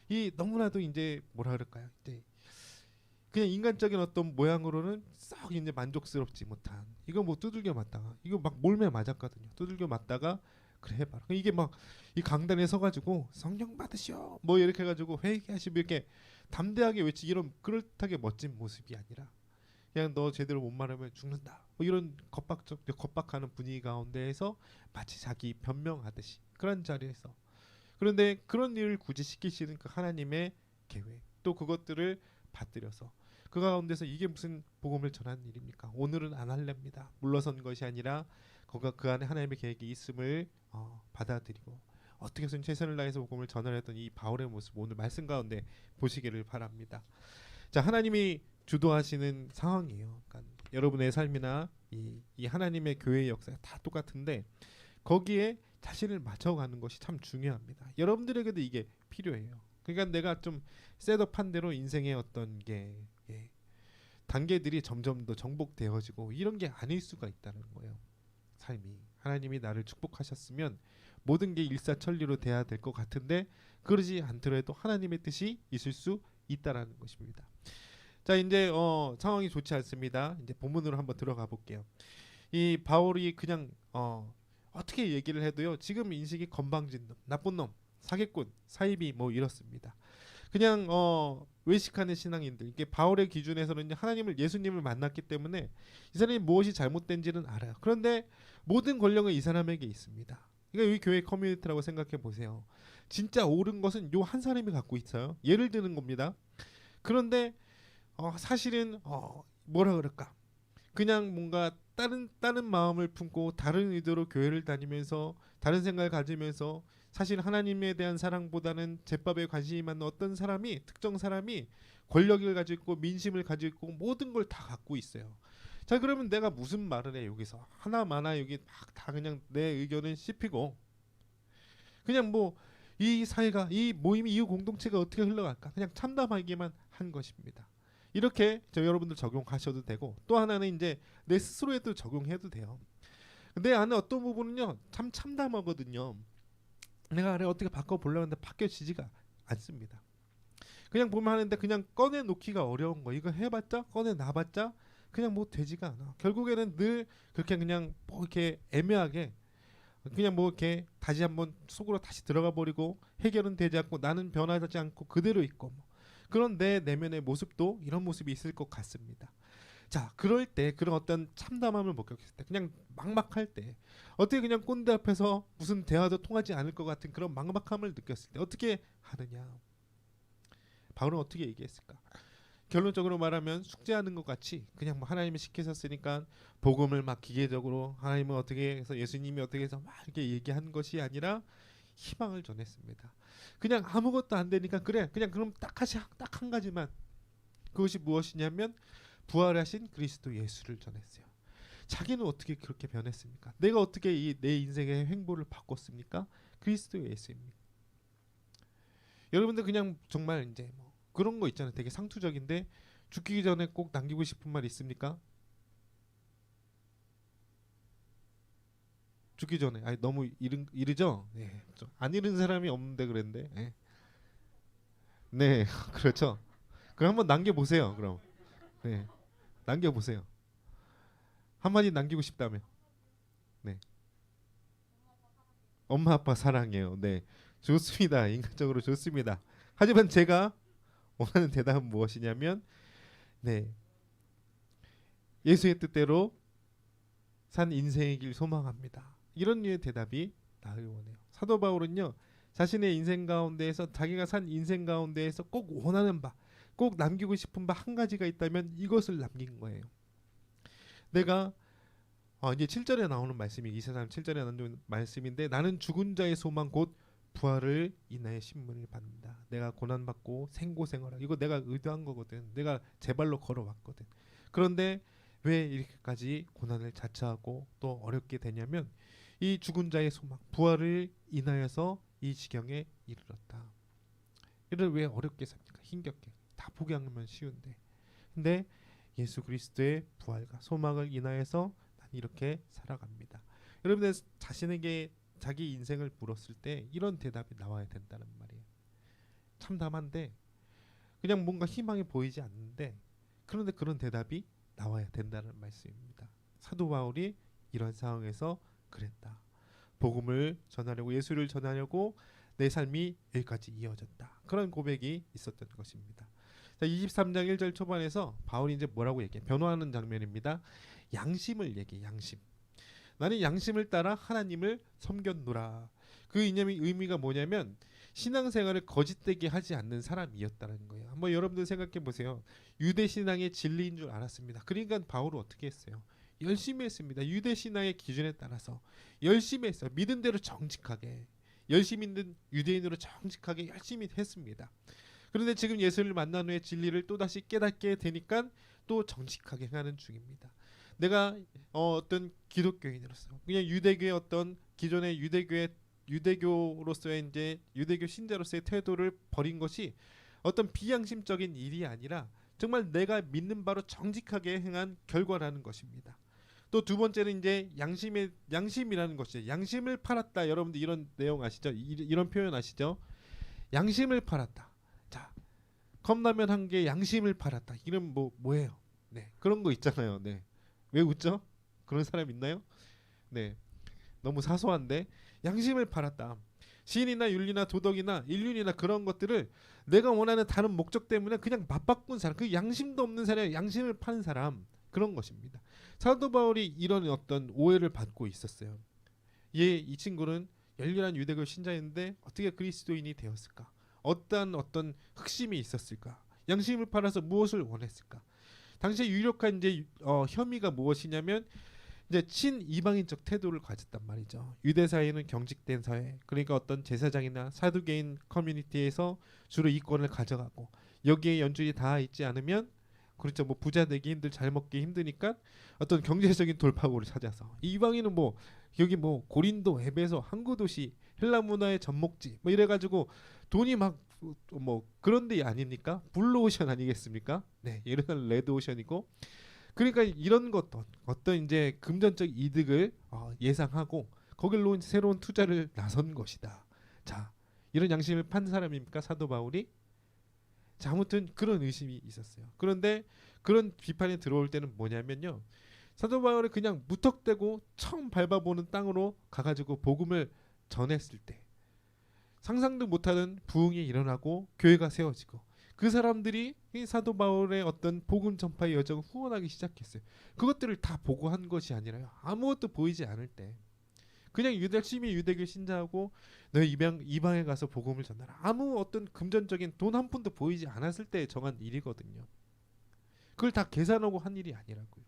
이 너무나도 이제 뭐라 그럴까요? 이제 그냥 인간적인 어떤 모양으로는 썩 이제 만족스럽지 못한 이거 뭐 두들겨 맞다가 이거 막 몰매 맞았거든요. 두들겨 맞다가 그래 해봐라. 이게 막 이 강단에 서가지고 성령 받으시오 뭐 이렇게 해가지고 회개하시고 이렇게 담대하게 외치 이런 그럴듯하게 멋진 모습이 아니라 그냥 너 제대로 못 말하면 죽는다 뭐 이런 겁박하는 분위기 가운데에서 마치 자기 변명하듯이 그런 자리에서, 그런데 그런 일을 굳이 시키시는 그 하나님의 계획 또 그것들을 받들여서 그 가운데서 이게 무슨 복음을 전하는 일입니까? 오늘은 안 할랍니다. 물러선 것이 아니라 그 안에 하나님의 계획이 있음을 받아들이고 어떻게 해서든 최선을 다해서 복음을 전하려던 이 바울의 모습 오늘 말씀 가운데 보시기를 바랍니다. 자, 하나님이 주도하시는 상황이에요. 그러니까 여러분의 삶이나 이 하나님의 교회의 역사가 다 똑같은데 거기에 자신을 맞춰가는 것이 참 중요합니다. 여러분들에게도 이게 필요해요. 그러니까 내가 좀 셋업한 대로 인생의 어떤 게 단계들이 점점 더 정복되어지고 이런 게 아닐 수가 있다는 거예요. 삶이 하나님이 나를 축복하셨으면 모든 게 일사천리로 돼야 될 것 같은데 그러지 않더라도 하나님의 뜻이 있을 수 있다라는 것입니다. 자, 이제 상황이 좋지 않습니다. 이제 본문으로 한번 들어가 볼게요. 이 바울이 그냥 어떻게 얘기를 해도요, 지금 인식이 건방진 놈, 나쁜 놈, 사기꾼, 사이비 뭐 이렇습니다. 그냥 외식하는 신앙인들, 이게 바울의 기준에서는 하나님을, 예수님을 만났기 때문에 이 사람이 무엇이 잘못된지는 알아요. 그런데 모든 권력은 이 사람에게 있습니다. 그러니까 이 교회 커뮤니티라고 생각해 보세요. 진짜 옳은 것은 요 한 사람이 갖고 있어요. 예를 드는 겁니다. 그런데 사실은 뭐라 그럴까? 그냥 뭔가 다른 마음을 품고 다른 의도로 교회를 다니면서 다른 생각을 가지면서 사실 하나님에 대한 사랑보다는 제밥에 관심이 많은 어떤 사람이, 특정 사람이 권력을 가지고 있고 민심을 가지고 있고 모든 걸 다 갖고 있어요. 자, 그러면 내가 무슨 말을 해? 여기서 하나마나 여기 막 다 그냥 내 의견은 씹히고 그냥 뭐 이 사회가, 이 모임이, 이 공동체가 어떻게 흘러갈까 그냥 참담하기만 한 것입니다. 이렇게 여러분들 적용하셔도 되고, 또 하나는 이제 내 스스로에도 적용해도 돼요. 내 안에 어떤 부분은요 참 참담하거든요. 내가 아래 어떻게 바꿔보려고 하는데 바뀌어지지가 않습니다. 그냥 보면 하는데 그냥 꺼내놓기가 어려운 거. 이거 해봤자 꺼내놔봤자 그냥 뭐 되지가 않아. 결국에는 늘 그렇게 그냥 뭐 이렇게 애매하게 그냥 뭐 이렇게 다시 한번 속으로 다시 들어가 버리고 해결은 되지 않고 나는 변하지 않고 그대로 있고 뭐. 그런 내 내면의 모습도 이런 모습이 있을 것 같습니다. 자, 그럴 때 그런 어떤 참담함을 목격했을 때, 그냥 막막할 때, 어떻게 그냥 꼰대 앞에서 무슨 대화도 통하지 않을 것 같은 그런 막막함을 느꼈을 때 어떻게 하느냐? 바울은 어떻게 얘기했을까? 결론적으로 말하면 숙제하는 것 같이 그냥 뭐 하나님이 시키셨으니까 복음을 막 기계적으로 하나님은 어떻게 해서 예수님이 어떻게 해서 막 이렇게 얘기한 것이 아니라 희망을 전했습니다. 그냥 아무것도 안 되니까 그래 그냥 그럼 딱 한 가지만, 그것이 무엇이냐면 부활하신 그리스도 예수를 전했어요. 자기는 어떻게 그렇게 변했습니까? 내가 어떻게 내 인생의 횡보를 바꿨습니까? 그리스도 예수입니다. 여러분들 그냥 정말 이제 뭐 그런 거 있잖아요. 되게 상투적인데 죽기 전에 꼭 남기고 싶은 말 있습니까? 죽기 전에 너무 이르죠? 네, 안 이른 사람이 없는데 그랬는데. 네, 네 그렇죠. 그럼 한번 남겨보세요. 그럼 네, 남겨보세요. 한마디 남기고 싶다면. 네, 엄마 아빠 사랑해요. 네, 좋습니다. 인간적으로 좋습니다. 하지만 제가 원하는 대답은 무엇이냐면, 네, 예수의 뜻대로 산 인생의 길 소망합니다. 이런 류의 대답이 나를 원해요. 사도 바울은요, 자신의 인생 가운데에서 자기가 산 인생 가운데에서 꼭 원하는 바, 꼭 남기고 싶은 바 한 가지가 있다면 이것을 남긴 거예요. 내가 이제 7절에 나오는 말씀이, 이사야서 7절에 나오는 말씀인데, 나는 죽은 자의 소망 곧 부활을 인하여 신문을 받는다. 내가 고난받고 생고생하라. 이거 내가 의도한 거거든. 내가 제 발로 걸어왔거든. 그런데 왜 이렇게까지 고난을 자처하고 또 어렵게 되냐면 이 죽은 자의 소망, 부활을 인하여서 이 지경에 이르렀다. 이를 왜 어렵게 삽니까? 힘겹게. 다 포기하면 쉬운데. 근데 예수 그리스도의 부활과 소망을 인하여서 난 이렇게 살아갑니다. 여러분들 자신에게 자기 인생을 물었을 때 이런 대답이 나와야 된다는 말이에요. 참담한데 그냥 뭔가 희망이 보이지 않는데, 그런데 그런 대답이 나와야 된다는 말씀입니다. 사도 바울이 이런 상황에서 그랬다. 복음을 전하려고, 예수를 전하려고 내 삶이 여기까지 이어졌다. 그런 고백이 있었던 것입니다. 자, 23장 1절 초반에서 바울이 이제 뭐라고 얘기해? 변호하는 장면입니다. 양심을 얘기해. 양심. 나는 양심을 따라 하나님을 섬겼노라. 그 의미가 뭐냐면 신앙생활을 거짓되게 하지 않는 사람이었다는 거예요. 한번 여러분들 생각해 보세요. 유대 신앙의 진리인 줄 알았습니다. 그러니까 바울은 어떻게 했어요? 열심히 했습니다. 유대 신앙의 기준에 따라서 열심히 했어요. 믿은 대로 정직하게, 열심히 있는 유대인으로 정직하게 열심히 했습니다. 그런데 지금 예수를 만난 후에 진리를 또다시 깨닫게 되니까 또 정직하게 행하는 중입니다. 내가 어떤 기독교인으로서 그냥 유대교의 어떤 기존의 유대교로서의 이제 유대교 신자로서의 태도를 버린 것이 어떤 비양심적인 일이 아니라 정말 내가 믿는 바로 정직하게 행한 결과라는 것입니다. 또 두 번째는 이제 양심이라는 것이죠. 양심을 팔았다. 여러분들 이런 내용 아시죠? 이런 표현 아시죠? 양심을 팔았다. 자, 컵라면 한 개 양심을 팔았다. 이런 뭐예요? 네, 그런 거 있잖아요. 네, 왜 웃죠? 그런 사람 있나요? 네, 너무 사소한데 양심을 팔았다. 신이나 윤리나 도덕이나 인륜이나 그런 것들을 내가 원하는 다른 목적 때문에 그냥 맞바꾼 사람, 그 양심도 없는 사람이 양심을 파는 사람, 그런 것입니다. 사도 바울이 이런 어떤 오해를 받고 있었어요. 이 친구는 열렬한 유대교 신자였는데 어떻게 그리스도인이 되었을까? 어떤 흑심이 있었을까? 양심을 팔아서 무엇을 원했을까? 당시에 유력한 이제 혐의가 무엇이냐면 이제 친이방인적 태도를 가졌단 말이죠. 유대 사회는 경직된 사회, 그러니까 어떤 제사장이나 사두개인 커뮤니티에서 주로 이권을 가져가고 여기에 연줄이 닿아 있지 않으면 그렇죠. 뭐 부자 되기 힘들, 잘 먹기 힘드니까 어떤 경제적인 돌파구를 찾아서 이방인은 뭐 여기 뭐 고린도, 에베소, 항구 도시, 헬라 문화의 접목지 뭐 이래가지고 돈이 막 뭐 그런 데 아닙니까? 블루오션 아니겠습니까? 네, 예루살렘 레드오션이고. 그러니까 이런 것도 어떤 이제 금전적 이득을 예상하고 거길로 새로운 투자를 나선 것이다. 자, 이런 양심을 판 사람입니까 사도 바울이? 자, 아무튼 그런 의심이 있었어요. 그런데 그런 비판이 들어올 때는 뭐냐면요, 사도 바울이 그냥 무턱대고 처음 밟아보는 땅으로 가가지고 복음을 전했을 때 상상도 못하는 부흥이 일어나고 교회가 세워지고 그 사람들이 이 사도 바울의 어떤 복음 전파의 여정을 후원하기 시작했어요. 그것들을 다 보고 한 것이 아니라요, 아무것도 보이지 않을 때 그냥 열심히 유대교 신자하고 너희 이방에 가서 복음을 전하라, 아무 어떤 금전적인 돈 한 푼도 보이지 않았을 때 정한 일이거든요. 그걸 다 계산하고 한 일이 아니라고요.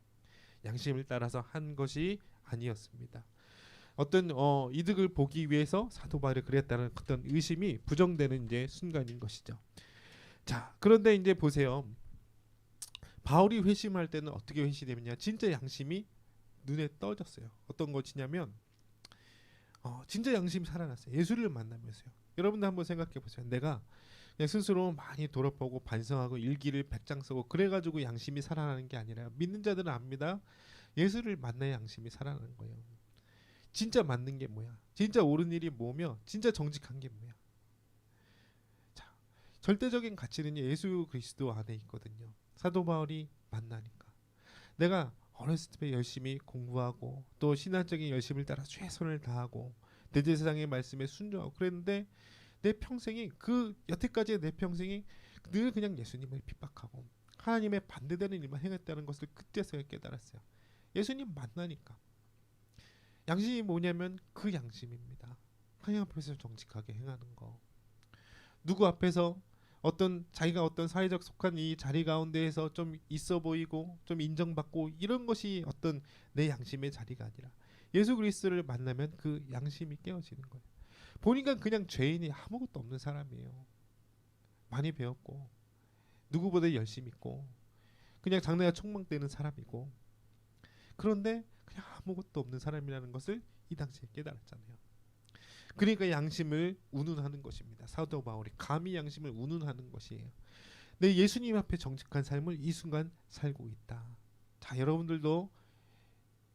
양심을 따라서 한 것이 아니었습니다. 어떤 이득을 보기 위해서 사도 바울이 그랬다는 어떤 의심이 부정되는 이제 순간인 것이죠. 자, 그런데 이제 보세요. 바울이 회심할 때는 어떻게 회심되느냐? 진짜 양심이 눈에 떠졌어요. 어떤 것이냐면 진짜 양심이 살아났어요. 예수를 만나면서요. 여러분들 한번 생각해 보세요. 내가 그냥 스스로 많이 돌아보고 반성하고 일기를 100장 쓰고 그래가지고 양심이 살아나는 게 아니라 믿는 자들은 압니다. 예수를 만나야 양심이 살아나는 거예요. 진짜 맞는 게 뭐야? 진짜 옳은 일이 뭐며? 진짜 정직한 게 뭐야? 자, 절대적인 가치는 예수 그리스도 안에 있거든요. 사도 바울이 만나니까 내가 어렸을 때 열심히 공부하고 또 신앙적인 열심을 따라 최선을 다하고 대제사장의 말씀에 순종하고 그랬는데 내 평생이 여태까지의 내 평생이 늘 그냥 예수님을 핍박하고 하나님의 반대되는 일만 행했다는 것을 그때서야 깨달았어요. 예수님 만나니까 양심이 뭐냐면 그 양심입니다. 하나님 앞에서 정직하게 행하는 거. 누구 앞에서 자기가 어떤 사회적 속한 이 자리 가운데에서 좀 있어 보이고 좀 인정받고 이런 것이 어떤 내 양심의 자리가 아니라 예수 그리스도를 만나면 그 양심이 깨어지는 거예요. 보니까 그냥 죄인이 아무것도 없는 사람이에요. 많이 배웠고 누구보다 열심히 있고 그냥 장래가 촉망되는 사람이고, 그런데 그냥 아무것도 없는 사람이라는 것을 이 당시에 깨달았잖아요. 그러니까 양심을 운운하는 것입니다. 사도 바울이 감히 양심을 운운하는 것이에요. 내 예수님 앞에 정직한 삶을 이 순간 살고 있다. 자, 여러분들도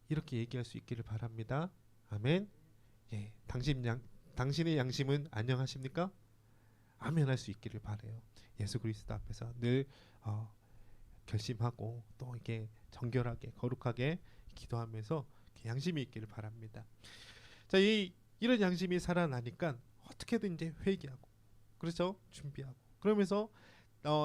이렇게 얘기할 수 있기를 바랍니다. 아멘. 예, 당신의 양심은 안녕하십니까? 아멘 할 수 있기를 바라요. 예수 그리스도 앞에서 늘 결심하고 또 이렇게 정결하게 거룩하게 기도하면서 양심이 있기를 바랍니다. 자, 이런 양심이 살아나니까 어떻게든 이제 회개하고, 그렇죠? 준비하고, 그러면서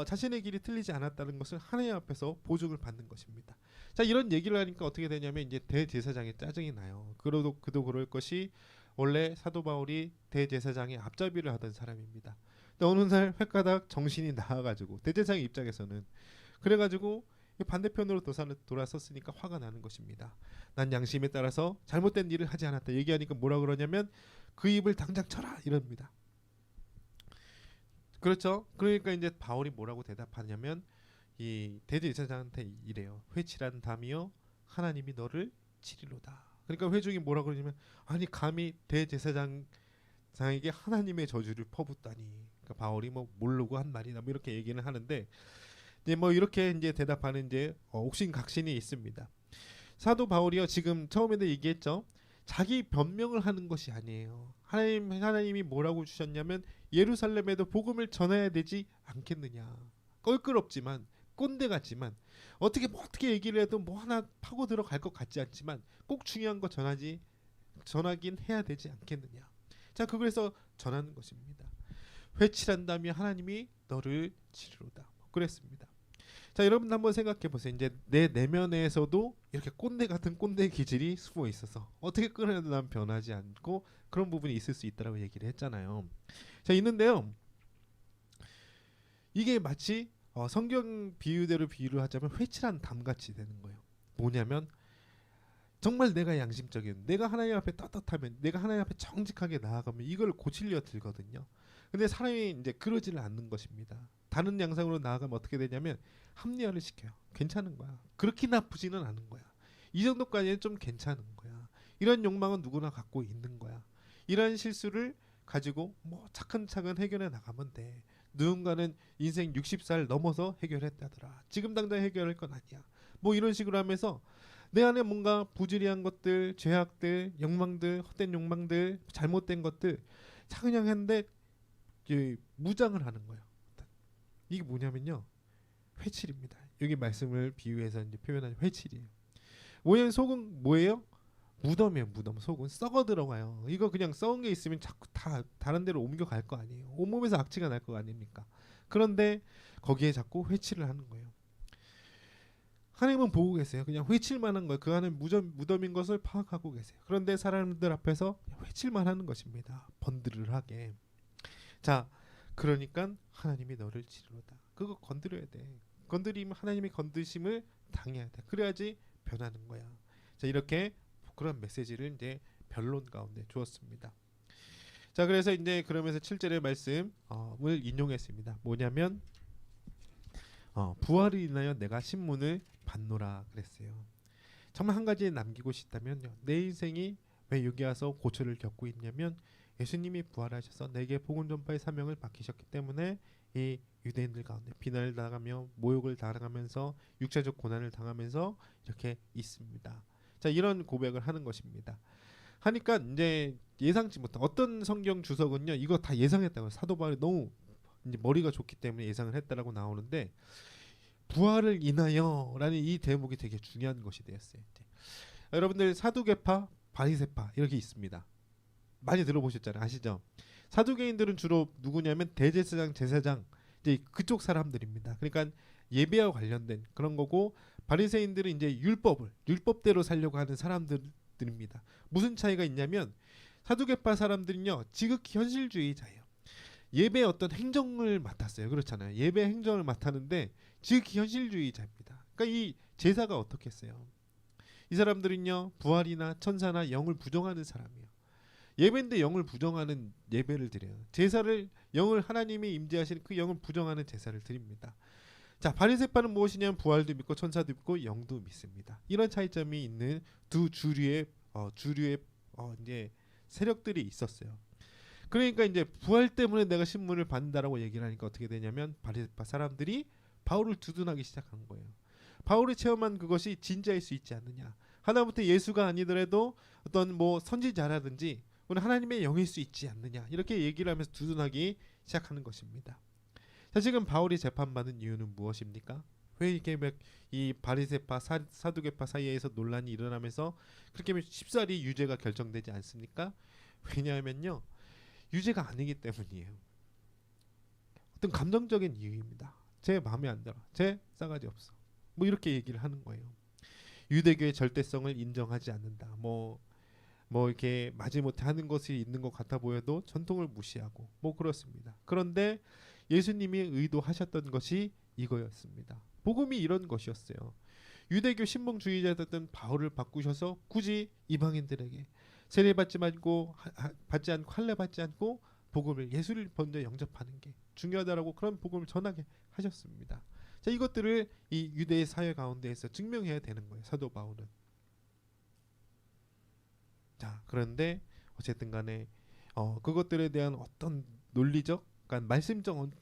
자신의 길이 틀리지 않았다는 것을 하나님 앞에서 보증을 받는 것입니다. 자, 이런 얘기를 하니까 어떻게 되냐면 이제 대제사장의 짜증이 나요. 그도 그럴 것이 원래 사도 바울이 대제사장의 앞잡이를 하던 사람입니다. 근데 어느 날 횟가닥 정신이 나와가지고 대제사장 입장에서는 그래가지고 반대편으로 돌아섰으니까 화가 나는 것입니다. 난 양심에 따라서 잘못된 일을 하지 않았다 얘기하니까 뭐라 그러냐면 그 입을 당장 쳐라 이럽니다. 그렇죠? 그러니까 이제 바울이 뭐라고 대답하냐면 이 대제사장한테 이래요. 회칠한 담이여 하나님이 너를 치리로다. 그러니까 회중이 뭐라 그러냐면 아니 감히 대제사장에게 하나님의 저주를 퍼붓다니. 그러니까 바울이 뭐 모르고 한 말이다 뭐 이렇게 얘기는 하는데 이제 뭐 이렇게 이제 대답하는 이제 옥신각신이 있습니다. 사도 바울이요 지금 처음에도 얘기했죠. 자기 변명을 하는 것이 아니에요. 하나님이 뭐라고 주셨냐면 예루살렘에도 복음을 전해야 되지 않겠느냐. 껄끄럽지만 꼰대 같지만 어떻게 얘기를 해도 뭐 하나 파고 들어갈 것 같지 않지만 꼭 중요한 거 전하긴 해야 되지 않겠느냐. 자, 그래서 전하는 것입니다. 회칠한다면 하나님이 너를 치리로다. 그랬습니다. 자, 여러분 한번 생각해 보세요. 이제 내 내면에서도 이렇게 꼰대 같은 꼰대 기질이 숨어 있어서 어떻게 끌어내도 난 변하지 않고 그런 부분이 있을 수 있다라고 얘기를 했잖아요. 자, 있는데요. 이게 마치 성경 비유대로 비유를 하자면 회칠한 담같이 되는 거예요. 뭐냐면 정말 내가 양심적인, 내가 하나님 앞에 떳떳하면, 내가 하나님 앞에 정직하게 나아가면 이걸 고치려 들거든요. 근데 사람이 이제 그러지를 않는 것입니다. 다른 양상으로 나아가면 어떻게 되냐면 합리화를 시켜요. 괜찮은 거야. 그렇게 나쁘지는 않은 거야. 이 정도까지는 좀 괜찮은 거야. 이런 욕망은 누구나 갖고 있는 거야. 이런 실수를 가지고 뭐 차근차근 해결해 나가면 돼. 누군가는 인생 60살 넘어서 해결했다더라. 지금 당장 해결할 건 아니야. 뭐 이런 식으로 하면서 내 안에 뭔가 부주의한 것들, 죄악들, 욕망들, 헛된 욕망들, 잘못된 것들 그냥 했는데 무장을 하는 거예요. 이게 뭐냐면요. 회칠입니다. 여기 말씀을 비유해서 이제 표현한 회칠이에요. 뭐냐면 속은 뭐예요? 무덤이에요. 무덤. 속은 썩어 들어가요. 이거 그냥 썩은 게 있으면 자꾸 다 다른 데로 옮겨갈 거 아니에요. 온몸에서 악취가 날 거 아닙니까? 그런데 거기에 자꾸 회칠을 하는 거예요. 하나님은 보고 계세요. 그냥 회칠만 한 거예요. 그 안에 무덤인 것을 파악하고 계세요. 그런데 사람들 앞에서 회칠만 하는 것입니다. 번드르르하게. 자, 그러니까 하나님이 너를 치르로다. 그거 건드려야 돼. 건드리면 하나님의 건드심을 당해야 돼. 그래야지 변하는 거야. 자, 이렇게 그런 메시지를 이제 변론 가운데 주었습니다. 자, 그래서 이제 그러면서 7절의 말씀을 인용했습니다. 뭐냐면 부활을 인하여 내가 신문을 받노라 그랬어요. 정말 한 가지 남기고 싶다면요. 내 인생이 왜 여기 와서 고초를 겪고 있냐면 예수님이 부활하셔서 내게 복음 전파의 사명을 맡기셨기 때문에 이 유대인들 가운데 비난을 당하며 모욕을 당하면서 육체적 고난을 당하면서 이렇게 있습니다. 자, 이런 고백을 하는 것입니다. 하니까 이제 예상치 못한 어떤 성경 주석은요 이거 다 예상했다고. 사도 바울이 너무 이제 머리가 좋기 때문에 예상을 했다라고 나오는데 부활을 인하여라는 이 대목이 되게 중요한 것이 되었어요. 여러분들 사두개파, 바리새파 이렇게 있습니다. 많이 들어보셨잖아요. 아시죠? 사두개인들은 주로 누구냐면 대제사장, 제사장 이제 그쪽 사람들입니다. 그러니까 예배와 관련된 그런 거고 바리새인들은 이제 율법대로 살려고 하는 사람들입니다. 무슨 차이가 있냐면 사두개파 사람들은요 지극히 현실주의자예요. 예배 어떤 행정을 맡았어요. 그렇잖아요. 예배 행정을 맡았는데 지극히 현실주의자입니다. 그러니까 이 제사가 어떻겠어요? 이 사람들은요 부활이나 천사나 영을 부정하는 사람이에요. 예배인데 영을 부정하는 예배를 드려요. 제사를 영을 하나님이 임재하시는 그 영을 부정하는 제사를 드립니다. 자, 바리새파는 무엇이냐면 부활도 믿고 천사도 믿고 영도 믿습니다. 이런 차이점이 있는 두 주류의 이제 세력들이 있었어요. 그러니까 이제 부활 때문에 내가 신문을 받는다라고 얘기를 하니까 어떻게 되냐면 바리새파 사람들이 바울을 두둔하기 시작한 거예요. 바울이 체험한 그것이 진짜일 수 있지 않느냐. 하다못해 예수가 아니더라도 어떤 뭐 선지자라든지 오늘 하나님의 영일 수 있지 않느냐. 이렇게 얘기를 하면서 두둔하기 시작하는 것입니다. 자, 지금 바울이 재판받는 이유는 무엇입니까? 왜 이렇게 이 바리새파 사두개파 사이에서 논란이 일어나면서 그렇게 쉽사리 유죄가 결정되지 않습니까? 왜냐하면요 유죄가 아니기 때문이에요. 어떤 감정적인 이유입니다. 제 마음에 안 들어. 제 싸가지 없어. 뭐 이렇게 얘기를 하는 거예요. 유대교의 절대성을 인정하지 않는다. 뭐 이렇게 마지못해 하는 것이 있는 것 같아 보여도 전통을 무시하고 뭐 그렇습니다. 그런데 예수님이 의도하셨던 것이 이거였습니다. 복음이 이런 것이었어요. 유대교 신봉주의자였던 바울을 바꾸셔서 굳이 이방인들에게 세례받지 않고 할례 받지 않고 복음을 예수를 먼저 영접하는 게 중요하다라고 그런 복음을 전하게 하셨습니다. 자, 이것들을 이 유대의 사회 가운데에서 증명해야 되는 거예요. 사도 바울은. 자, 그런데 어쨌든 간에 그것들에 대한 어떤 논리적 그러니까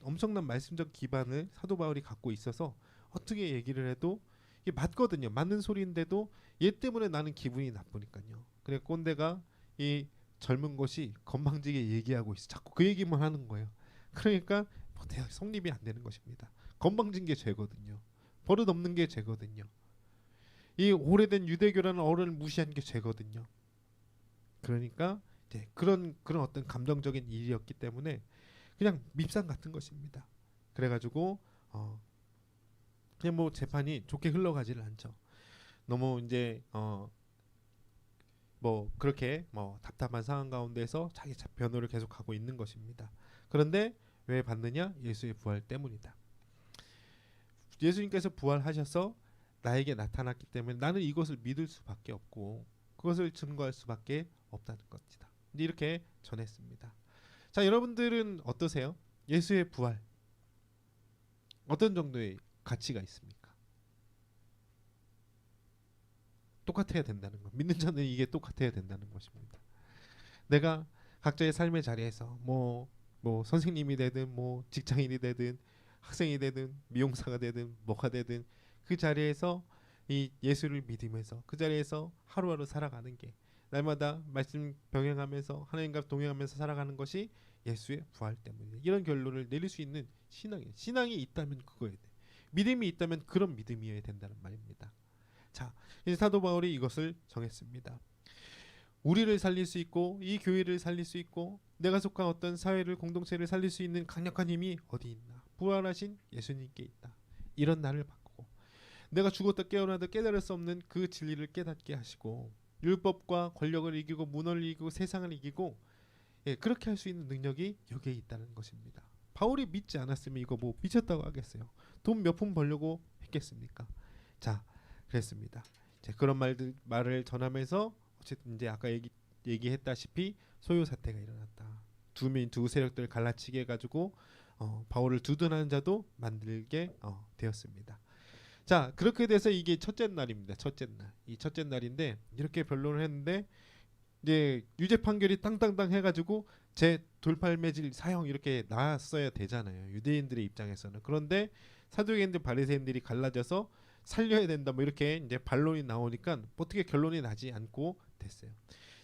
엄청난 말씀적 기반을 사도 바울이 갖고 있어서 어떻게 얘기를 해도 이게 맞거든요. 맞는 소리인데도 얘 때문에 나는 기분이 나쁘니까요. 그래 꼰대가 이 젊은 것이 건방지게 얘기하고 있어. 자꾸 그 얘기만 하는 거예요. 그러니까 뭐 대학 성립이 안 되는 것입니다. 건방진 게 죄거든요. 버릇 없는 게 죄거든요. 이 오래된 유대교라는 어른을 무시한 게 죄거든요. 그러니까 이제 그런 어떤 감정적인 일이었기 때문에 그냥 밉상 같은 것입니다. 그래가지고 그냥 뭐 재판이 좋게 흘러가지를 않죠. 너무 이제 뭐 그렇게 뭐 답답한 상황 가운데서 자기 변호를 계속하고 있는 것입니다. 그런데 왜 받느냐? 예수의 부활 때문이다. 예수님께서 부활하셔서 나에게 나타났기 때문에 나는 이것을 믿을 수밖에 없고 그것을 증거할 수밖에 없다는 겁니다. 이렇게 전했습니다. 자, 여러분들은 어떠세요? 예수의 부활 어떤 정도의 가치가 있습니까? 똑같아야 된다는 것. 믿는 자는 이게 똑같아야 된다는 것입니다. 내가 각자의 삶의 자리에서 뭐 선생님이 되든 뭐 직장인이 되든 학생이 되든 미용사가 되든 뭐가 되든 그 자리에서 이 예수를 믿으면서 그 자리에서 하루하루 살아가는 게 날마다 말씀 병행하면서 하나님과 동행하면서 살아가는 것이 예수의 부활 때문에 이런 결론을 내릴 수 있는 신앙이 있다면 그거에 돼. 믿음이 있다면 그런 믿음이어야 된다는 말입니다. 자, 이제 사도 바울이 이것을 정했습니다. 우리를 살릴 수 있고 이 교회를 살릴 수 있고 내가 속한 어떤 사회를 공동체를 살릴 수 있는 강력한 힘이 어디 있나? 부활하신 예수님께 있다. 이런 나를 바꾸고 내가 죽었다 깨어나도 깨달을 수 없는 그 진리를 깨닫게 하시고 율법과 권력을 이기고 문화를 이기고 세상을 이기고 그렇게 할 수 있는 능력이 여기에 있다는 것입니다. 바울이 믿지 않았으면 이거 뭐 미쳤다고 하겠어요. 돈 몇 푼 벌려고 했겠습니까? 자, 그랬습니다. 이제 그런 말을 전하면서 어쨌든 이제 아까 얘기했다시피 소요 사태가 일어났다. 두 세력들 갈라치게 해가지고 바울을 두둔하는 자도 만들게 되었습니다. 자, 그렇게 돼서 이게 첫째 날입니다. 첫째 날. 이 첫째 날인데 이렇게 변론을 했는데 이제 유죄 판결이 땅땅땅 해가지고 제 돌팔매질 사형 이렇게 나왔어야 되잖아요. 유대인들의 입장에서는. 그런데 사두개인들 바리새인들이 갈라져서 살려야 된다 뭐 이렇게 이제 반론이 나오니까 어떻게 결론이 나지 않고 됐어요.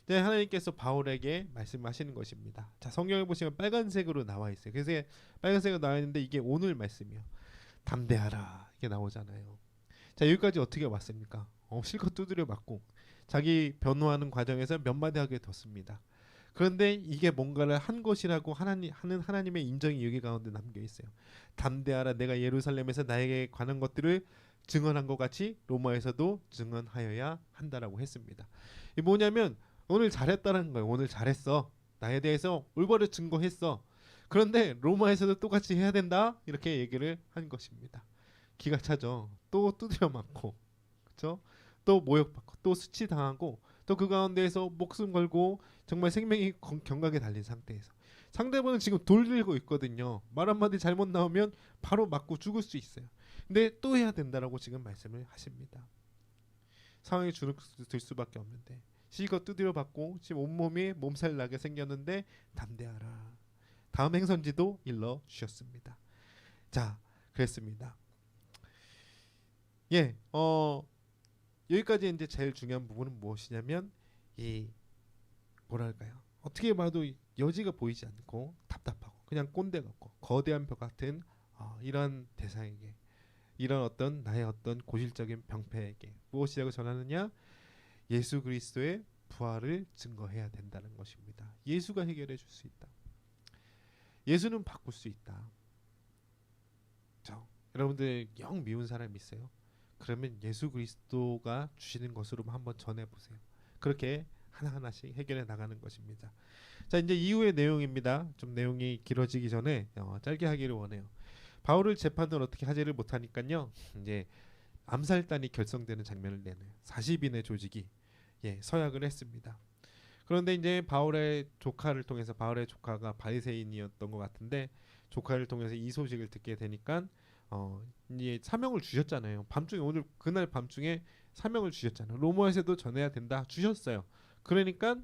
이제 하나님께서 바울에게 말씀하시는 것입니다. 자, 성경을 보시면 빨간색으로 나와 있어요. 그래서 빨간색으로 나와 있는데 이게 오늘 말씀이요. 담대하라 이게 나오잖아요. 자, 여기까지 어떻게 왔습니까? 실컷 두드려 맞고 자기 변호하는 과정에서 몇 마디 하게 뒀습니다. 그런데 이게 뭔가를 한 것이라고 하는 하나님의 인정이 여기 가운데 남겨 있어요. 담대하라 내가 예루살렘에서 나에게 관한 것들을 증언한 것 같이 로마에서도 증언하여야 한다라고 했습니다. 이 뭐냐면 오늘 잘했다는 거예요. 오늘 잘했어. 나에 대해서 올바로 증거했어. 그런데 로마에서도 똑같이 해야 된다. 이렇게 얘기를 한 것입니다. 기가 차죠. 또 두드려 맞고, 그렇죠? 또 모욕받고, 또 수치당하고, 또 그 가운데에서 목숨 걸고 정말 생명이 경각에 달린 상태에서 상대방은 지금 돌 들고 있거든요. 말 한마디 잘못 나오면 바로 맞고 죽을 수 있어요. 근데 또 해야 된다라고 지금 말씀을 하십니다. 상황이 들 수밖에 없는데 실컷 두드려 받고 지금 온몸이 몸살 나게 생겼는데 담대하라. 다음 행선지도 일러 주셨습니다. 자, 그랬습니다. 예, 여기까지 이제 제일 중요한 부분은 무엇이냐면 이 뭐랄까요? 어떻게 봐도 여지가 보이지 않고 답답하고 그냥 꼰대 같고 거대한 벽 같은 이런 대상에게 이런 어떤 나의 어떤 고질적인 병폐에게 무엇이라고 전하느냐? 예수 그리스도의 부활을 증거해야 된다는 것입니다. 예수가 해결해 줄 수 있다. 예수는 바꿀 수 있다. 여러분들 영 미운 사람 있어요? 그러면 예수 그리스도가 주시는 것으로 한번 전해보세요. 그렇게 하나하나씩 해결해 나가는 것입니다. 자, 이제 이후의 내용입니다. 좀 내용이 길어지기 전에 짧게 하기를 원해요. 바울을 재판을 어떻게 하지를 못하니까요. 이제 암살단이 결성되는 장면을 내는 40인의 조직이 서약을 했습니다. 그런데 이제 바울의 조카를 통해서 바울의 조카가 바리새인이었던 것 같은데 조카를 통해서 이 소식을 듣게 되니까 이제 사명을 주셨잖아요. 밤중에 오늘 그날 밤중에 사명을 주셨잖아요. 로마에서도 전해야 된다 주셨어요. 그러니까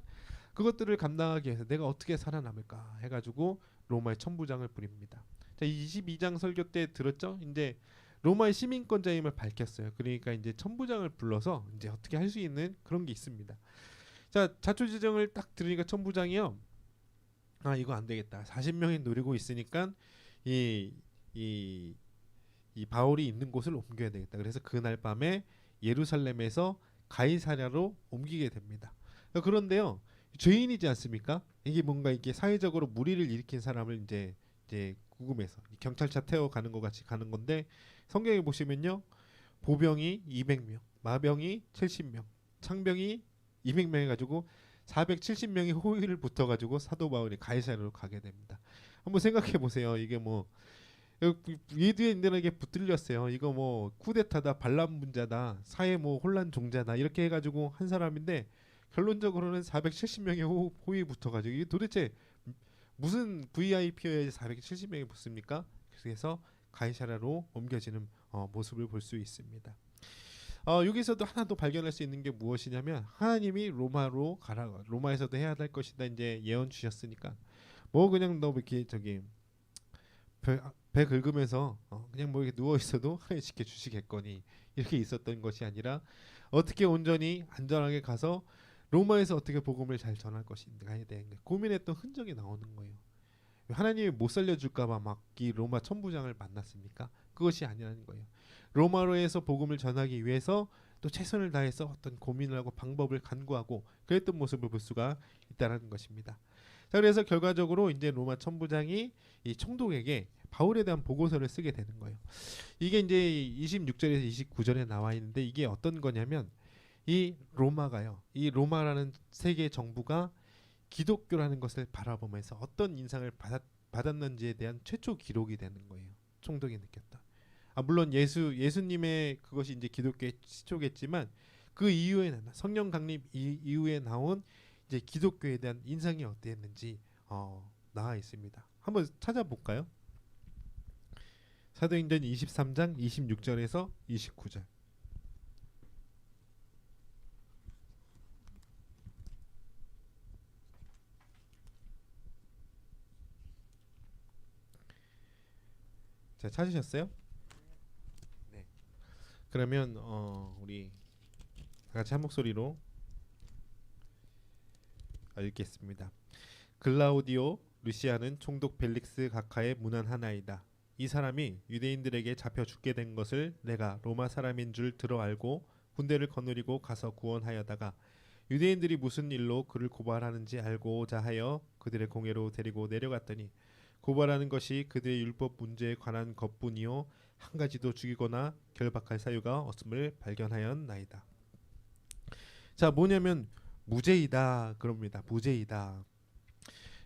그것들을 감당하기 위해서 내가 어떻게 살아남을까 해가지고 로마의 천부장을 부립니다. 자, 22장 설교 때 들었죠? 이제 로마의 시민권자임을 밝혔어요. 그러니까 이제 천부장을 불러서 이제 어떻게 할 수 있는 그런 게 있습니다. 자, 자초지정을 딱 들으니까 천부장이요. 아, 이거 안 되겠다. 40명이 노리고 있으니까 이 바울이 있는 곳을 옮겨야 되겠다. 그래서 그날 밤에 예루살렘에서 가이사랴로 옮기게 됩니다. 그런데요, 죄인이지 않습니까? 이게 뭔가 이게 사회적으로 무리를 일으킨 사람을 이제 구금해서 경찰차 태워 가는 것 같이 가는 건데, 성경에 보시면요, 보병이 200명, 마병이 70명, 창병이 200명 해가지고 470명이 호위를 붙어가지고 사도 바울이 가이사랴로 가게 됩니다. 한번 생각해 보세요. 이게 뭐 유대인들에게 붙들렸어요. 이거 뭐 쿠데타다, 반란 분자다, 사회 뭐 혼란 종자다 이렇게 해가지고 한 사람인데, 결론적으로는 470명의 호위 붙어가지고 이게 도대체 무슨 VIP여야지 470명이 붙습니까? 그래서 가이사랴로 옮겨지는 모습을 볼 수 있습니다. 여기서도 하나 더 발견할 수 있는 게 무엇이냐면, 하나님이 로마로 가라, 로마에서도 해야 될 것이다 이제 예언 주셨으니까 뭐 그냥 너 이렇게 저기 배 긁으면서 그냥 뭐 이렇게 누워 있어도 하나님 지켜 주시겠거니 이렇게 있었던 것이 아니라, 어떻게 온전히 안전하게 가서 로마에서 어떻게 복음을 잘 전할 것인가에 대한 고민했던 흔적이 나오는 거예요. 하나님이 못 살려줄까봐 막 이 로마 천부장을 만났습니까? 그것이 아니라는 거예요. 로마로에서 복음을 전하기 위해서 또 최선을 다해서 어떤 고민을 하고 방법을 간구하고 그랬던 모습을 볼 수가 있다는 것입니다. 자, 그래서 결과적으로 이제 로마 천부장이 이 총독에게 바울에 대한 보고서를 쓰게 되는 거예요. 이게 이제 26절에서 29절에 나와 있는데, 이게 어떤 거냐면, 이 로마가요, 이 로마라는 세계 정부가 기독교라는 것을 바라보면서 어떤 인상을 받았는지에 대한 최초 기록이 되는 거예요. 총독이 느꼈다. 물론 예수님의 그것이 이제 기독교의 시초겠지만, 그 이후에 성령 강림 이후에 나온 이제 기독교에 대한 인상이 어땠는지 나와 있습니다. 한번 찾아볼까요? 사도행전 23장 26절에서 29절. 자, 찾으셨어요? 네. 그러면 우리 다 같이 한 목소리로 읽겠습니다. 글라우디오 루시아는 총독 벨릭스 각하의 문안하나이다. 이 사람이 유대인들에게 잡혀 죽게 된 것을 내가 로마 사람인 줄 들어 알고 군대를 거느리고 가서 구원하여다가, 유대인들이 무슨 일로 그를 고발하는지 알고자 하여 그들의 공회로 데리고 내려갔더니, 고발하는 것이 그들의 율법 문제에 관한 것뿐이요 한 가지도 죽이거나 결박할 사유가 없음을 발견하였나이다. 자, 뭐냐면 무죄이다 그럽니다. 무죄이다.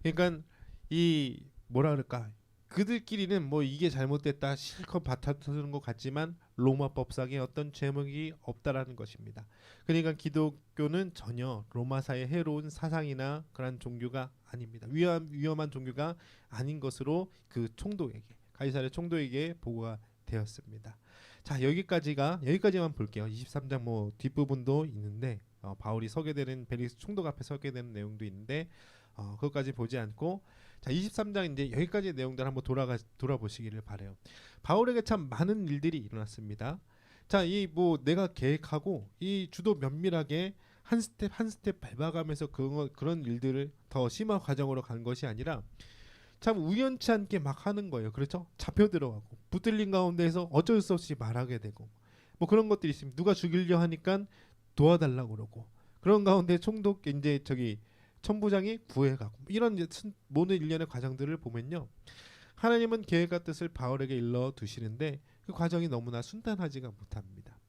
그러니까 이 뭐라 그럴까, 그들끼리는 뭐 이게 잘못됐다 실컷 받아쓰는 것 같지만 로마법상에 어떤 죄목이 없다라는 것입니다. 그러니까 기독교는 전혀 로마사의 해로운 사상이나 그런 종교가 아닙니다. 위험한 종교가 아닌 것으로 그 총독에게, 가이사랴 총독에게 보고가 되었습니다. 자, 여기까지만 볼게요. 23장 뭐 뒷부분도 있는데 바울이 서게 되는, 벨릭스 총독 앞에 서게 되는 내용도 있는데 그것까지 보지 않고, 자, 23장 이제 여기까지의 내용들 한번 돌아보시기를 바래요. 바울에게 참 많은 일들이 일어났습니다. 자, 이 뭐 내가 계획하고 이 주도 면밀하게 한 스텝 밟아가면서 그런 일들을 더 심화 과정으로 간 것이 아니라 참 우연치 않게 막 하는 거예요. 그렇죠? 잡혀 들어가고 붙들린 가운데에서 어쩔 수 없이 말하게 되고 뭐 그런 것들이 있습니다. 누가 죽이려 하니까 도와달라고 그러고, 그런 가운데 총독 이제 저기 천부장이 구해가고, 이런 모든 일련의 과정들을 보면요, 하나님은 계획과 뜻을 바울에게 일러 두시는데 그 과정이 너무나 순탄하지가 못합니다.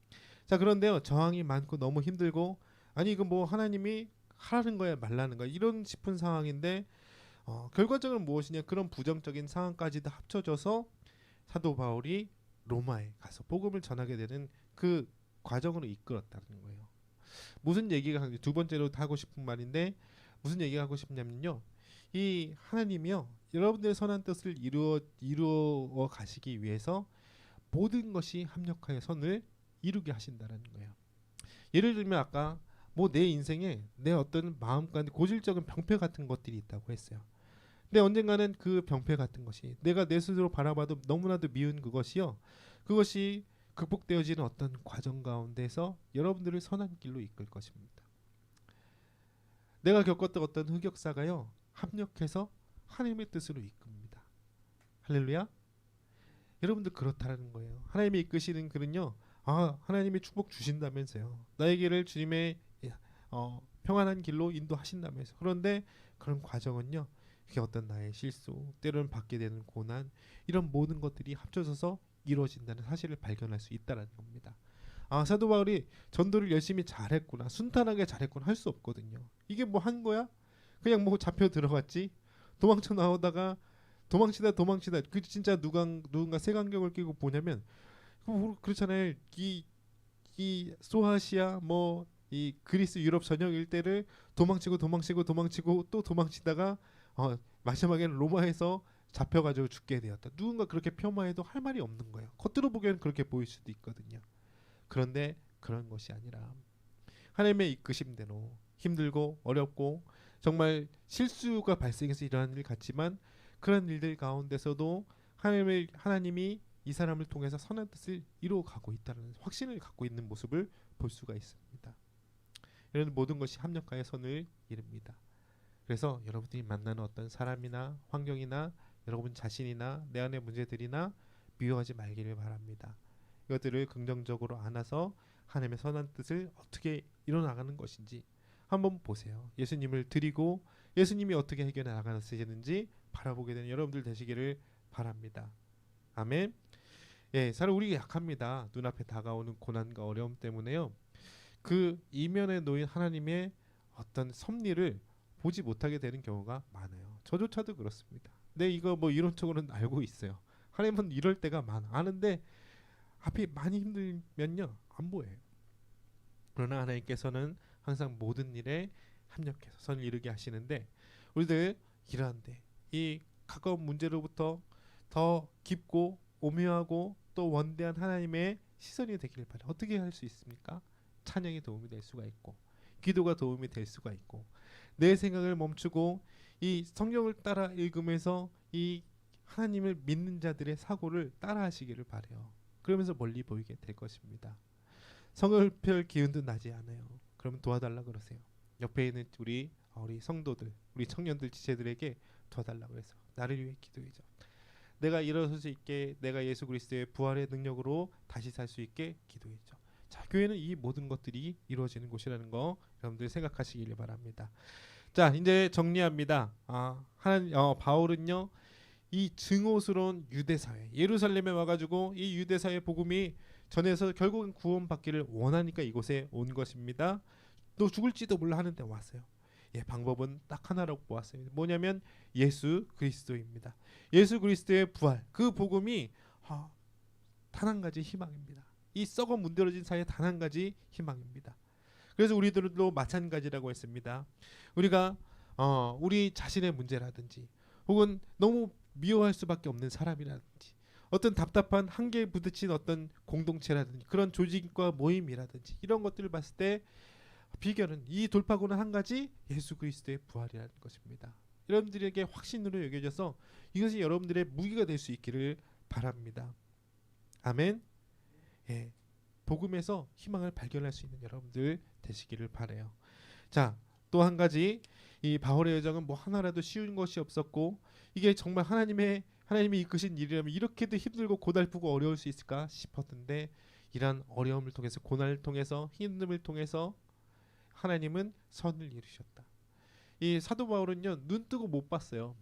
자, 그런데요, 저항이 많고 너무 힘들고, 아니 이거 뭐 하나님이 하라는 거야 말라는 거야 이런 싶은 상황인데, 결과적으로 무엇이냐, 그런 부정적인 상황까지도 합쳐져서 사도 바울이 로마에 가서 복음을 전하게 되는 그 과정으로 이끌었다는 거예요. 무슨 얘기가 두 번째로 하고 싶은 말인데, 무슨 얘기가 하고 싶냐면요, 이 하나님이요, 여러분들의 선한 뜻을 이루어 가시기 위해서 모든 것이 합력하여 선을 이루게 하신다는 거예요. 예를 들면 아까 뭐 내 인생에 내 어떤 마음 가운데 고질적인 병폐 같은 것들이 있다고 했어요. 근데 언젠가는 그 병폐 같은 것이 내가 내 스스로 바라봐도 너무나도 미운 그것이요, 그것이 극복되어지는 어떤 과정 가운데서 여러분들을 선한 길로 이끌 것입니다. 내가 겪었던 어떤 흑역사가요, 합력해서 하나님의 뜻으로 이끕니다. 할렐루야. 여러분들 그렇다는 거예요. 하나님이 이끄시는 글은요, 하나님이 축복 주신다면서요, 나에게를 주님의 평안한 길로 인도하신다면서. 그런데 그런 과정은요, 그게 어떤 나의 실수, 때로는 받게 되는 고난, 이런 모든 것들이 합쳐져서 이루어진다는 사실을 발견할 수 있다는 겁니다. 사도 바울이 전도를 열심히 잘했구나, 순탄하게 잘했구나 할 수 없거든요. 이게 뭐 한 거야? 그냥 뭐 잡혀 들어갔지, 도망쳐 나오다가 도망치다 그 진짜 누군가 색안경을 끼고 보냐면 그렇잖아요. 이 소아시아 뭐 이 그리스 유럽 전역 일대를 도망치고 또 도망치다가 마지막에는 로마에서 잡혀가지고 죽게 되었다. 누군가 그렇게 폄하해도 할 말이 없는 거예요. 겉으로 보기에는 그렇게 보일 수도 있거든요. 그런데 그런 것이 아니라 하나님의 이끄심대로 힘들고 어렵고 정말 실수가 발생해서 일어나는 일 같지만 그런 일들 가운데서도 하나님이 이 사람을 통해서 선한 뜻을 이루어가고 있다는 확신을 갖고 있는 모습을 볼 수가 있습니다. 이런 모든 것이 합력하여 선을 이룹니다. 그래서 여러분들이 만나는 어떤 사람이나 환경이나 여러분 자신이나 내 안의 문제들이나 미워하지 말기를 바랍니다. 이것들을 긍정적으로 안아서 하나님의 선한 뜻을 어떻게 이뤄나가는 것인지 한번 보세요. 예수님을 드리고 예수님이 어떻게 해결해 나가시는지 바라보게 되는 여러분들 되시기를 바랍니다. 아멘. 사실 우리가 약합니다. 눈앞에 다가오는 고난과 어려움 때문에요, 그 이면에 놓인 하나님의 어떤 섭리를 보지 못하게 되는 경우가 많아요. 저조차도 그렇습니다. 근데 이거 뭐 이론적으로는 알고 있어요. 하나님은 이럴 때가 많아. 아는데 앞이 많이 힘들면요, 안 보여요. 그러나 하나님께서는 항상 모든 일에 합력해서 선을 이루게 하시는데, 우리들 이러한데 이 가까운 문제로부터 더 깊고 오묘하고 또 원대한 하나님의 시선이 되기를 바라요. 어떻게 할 수 있습니까? 찬양이 도움이 될 수가 있고, 기도가 도움이 될 수가 있고, 내 생각을 멈추고 이 성경을 따라 읽으면서 이 하나님을 믿는 자들의 사고를 따라하시기를 바라요. 그러면서 멀리 보이게 될 것입니다. 성을 펼 기운도 나지 않아요. 그러면 도와달라 그러세요. 옆에 있는 우리 성도들, 우리 청년들, 지체들에게 도와달라 그래서 나를 위해 기도해줘. 내가 일어설 수 있게, 내가 예수 그리스도의 부활의 능력으로 다시 살 수 있게 기도해줘. 자, 교회는 이 모든 것들이 이루어지는 곳이라는 거 여러분들 생각하시길 바랍니다. 자, 이제 정리합니다. 바울은요, 이 증오스러운 유대사회, 예루살렘에 와가지고 이 유대사회 복음이 전해서 결국은 구원받기를 원하니까 이곳에 온 것입니다. 또 죽을지도 몰라 하는데 왔어요. 방법은 딱 하나라고 보았어요. 뭐냐면 예수 그리스도입니다. 예수 그리스도의 부활, 그 복음이 단 한 가지 희망입니다. 이 썩어 문드러진 사회의 단 한 가지 희망입니다. 그래서 우리들도 마찬가지라고 했습니다. 우리가 우리 자신의 문제라든지 혹은 너무 미워할 수밖에 없는 사람이라든지 어떤 답답한 한계에 부딪힌 어떤 공동체라든지 그런 조직과 모임이라든지 이런 것들을 봤을 때 비결은, 이 돌파구는 한 가지, 예수 그리스도의 부활이라는 것입니다. 여러분들에게 확신으로 여겨져서 이것이 여러분들의 무기가 될 수 있기를 바랍니다. 아멘. 복음에서 희망을 발견할 수 있는 여러분들 되시기를 바라요. 자, 또 한 가지, 이 바울의 여정은 뭐 하나라도 쉬운 것이 없었고, 이게 정말 하나님이 이끄신 일이라면 이렇게도 힘들고 고달프고 어려울 수 있을까 싶었는데, 이러한 어려움을 통해서, 고난을 통해서, 힘듦을 통해서 하나님은 선을 이루셨다. 이 사도 바울은요, 눈 뜨고 못 봤어요.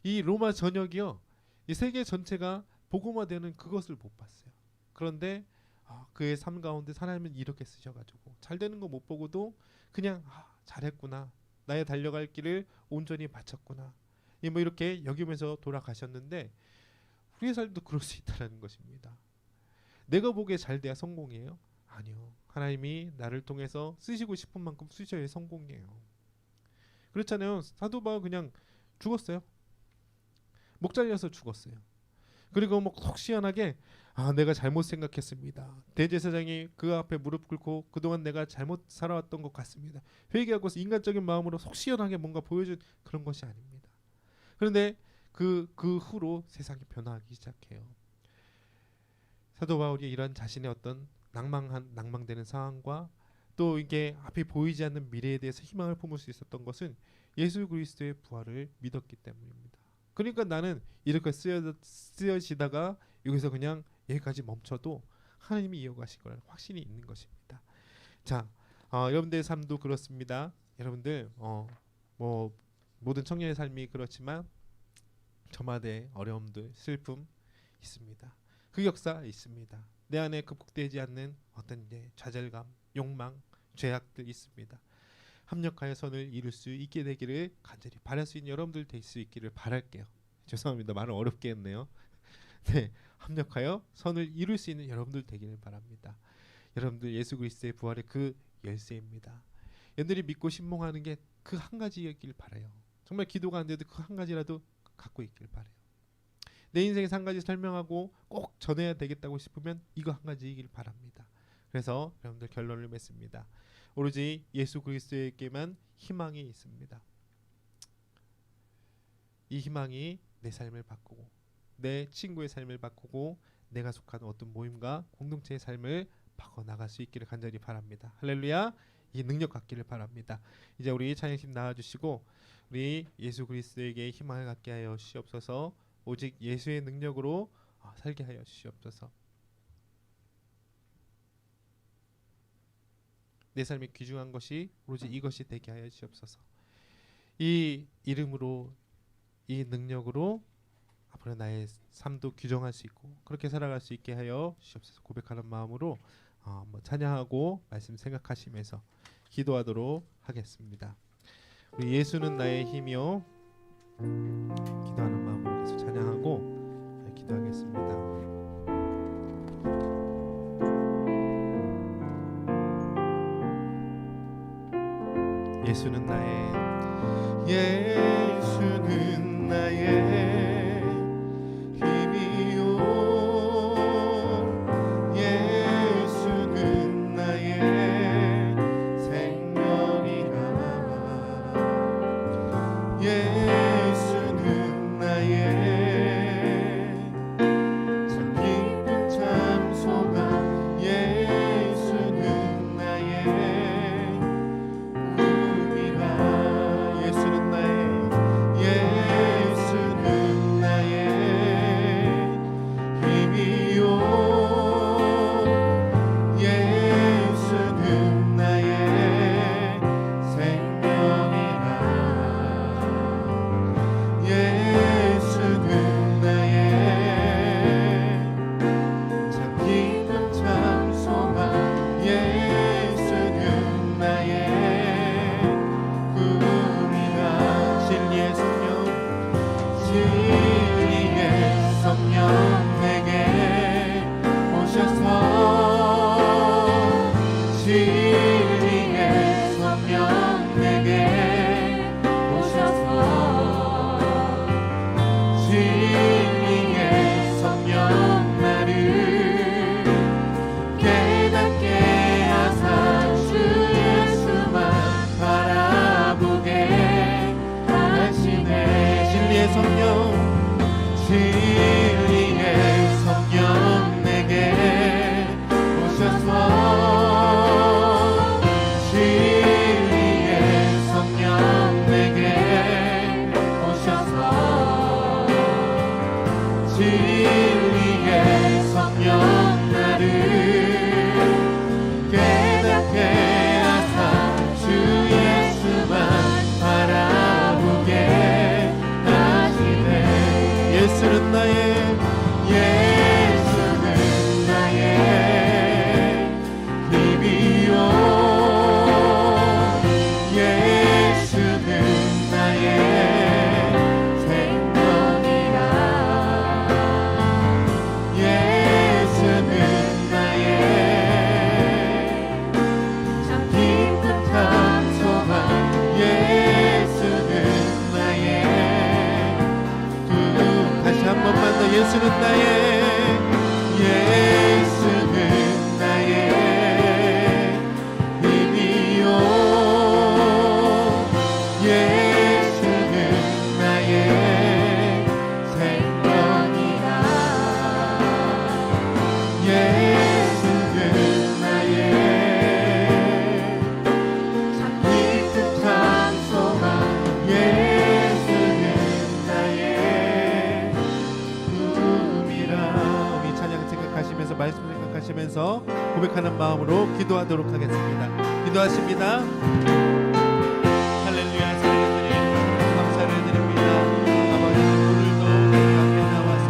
이 로마 전역이요, 이 세계 전체가 복음화되는 그것을 못 봤어요. 그런데 그의 삶 가운데 하나님은 이렇게 쓰셔가지고 잘 되는 거 못 보고도 그냥 잘했구나, 나의 달려갈 길을 온전히 바쳤구나, 뭐 이렇게 여기면서 돌아가셨는데, 우리의 삶도 그럴 수 있다는 것입니다. 내가 보기에 잘 돼야 성공이에요? 아니요. 하나님이 나를 통해서 쓰시고 싶은 만큼 쓰셔야 성공이에요. 그렇잖아요. 사도 바울 그냥 죽었어요. 목 잘려서 죽었어요. 그리고 뭐 속 시원하게 내가 잘못 생각했습니다. 대제사장이 그 앞에 무릎 꿇고 그동안 내가 잘못 살아왔던 것 같습니다. 회개하고서 인간적인 마음으로 속 시원하게 뭔가 보여준 그런 것이 아닙니다. 그런데 그 후로 세상이 변화하기 시작해요. 사도 바울이 이런 자신의 어떤 낭망되는 상황과 또 이게 앞에 보이지 않는 미래에 대해서 희망을 품을 수 있었던 것은 예수 그리스도의 부활을 믿었기 때문입니다. 그러니까 나는 이렇게 쓰여지다가 여기서 그냥 여기까지 멈춰도 하나님이 이어가실 거라는 확신이 있는 것입니다. 자, 여러분들의 삶도 그렇습니다. 여러분들 뭐 모든 청년의 삶이 그렇지만 저마다의 어려움들, 슬픔 있습니다. 흑역사 있습니다. 내 안에 극복되지 않는 어떤 좌절감, 욕망, 죄악들 있습니다. 합력하여 선을 이룰 수 있게 되기를 간절히 바랄 수 있는 여러분들 될 수 있기를 바랄게요. 죄송합니다. 말을 어렵게 했네요. 네, 합력하여 선을 이룰 수 있는 여러분들 되기를 바랍니다. 여러분들 예수 그리스도의 부활의 그 열쇠입니다. 여러분들이 믿고 신봉하는 게 그 한 가지이길 바라요. 정말 기도가 안 돼도 그 한 가지라도 갖고 있길 바라요. 내 인생에서 한 가지 설명하고 꼭 전해야 되겠다고 싶으면 이거 한 가지이길 바랍니다. 그래서 여러분들 결론을 맺습니다. 오로지 예수 그리스도에게만 희망이 있습니다. 이 희망이 내 삶을 바꾸고 내 친구의 삶을 바꾸고 내가 속한 어떤 모임과 공동체의 삶을 바꿔나갈 수 있기를 간절히 바랍니다. 할렐루야. 이 능력 갖기를 바랍니다. 이제 우리 찬양팀 나와주시고 우리 예수 그리스도에게 희망을 갖게 하여 주시옵소서. 오직 예수의 능력으로 살게 하여 주시옵소서. 내 삶에 귀중한 것이 오로지 이것이 되게 하여 주시옵소서. 이 이름으로 이 능력으로 앞으로 나의 삶도 규정할 수 있고 그렇게 살아갈 수 있게 하여 주시옵소서. 고백하는 마음으로 한번 찬양하고 말씀 생각하시면서 기도하도록 하겠습니다. 우리 예수는 나의 힘이요. 기도하는 마음으로 계속 찬양하고 기도하겠습니다. 예수는 나의 힘이요. 예수는 나의 생명이라. 예수는 나의 참 기쁨 참 소망. 예수는 나의 예수는 나의 힘이요. 예수는 나의 생명이라. 생각하시면서 고백하는 마음으로 기도하도록 하겠습니다. 기도하십니다. 할렐루야. 사랑의 주님 감사를 드립니다. 아버지 오늘도 우리 앞에 나와서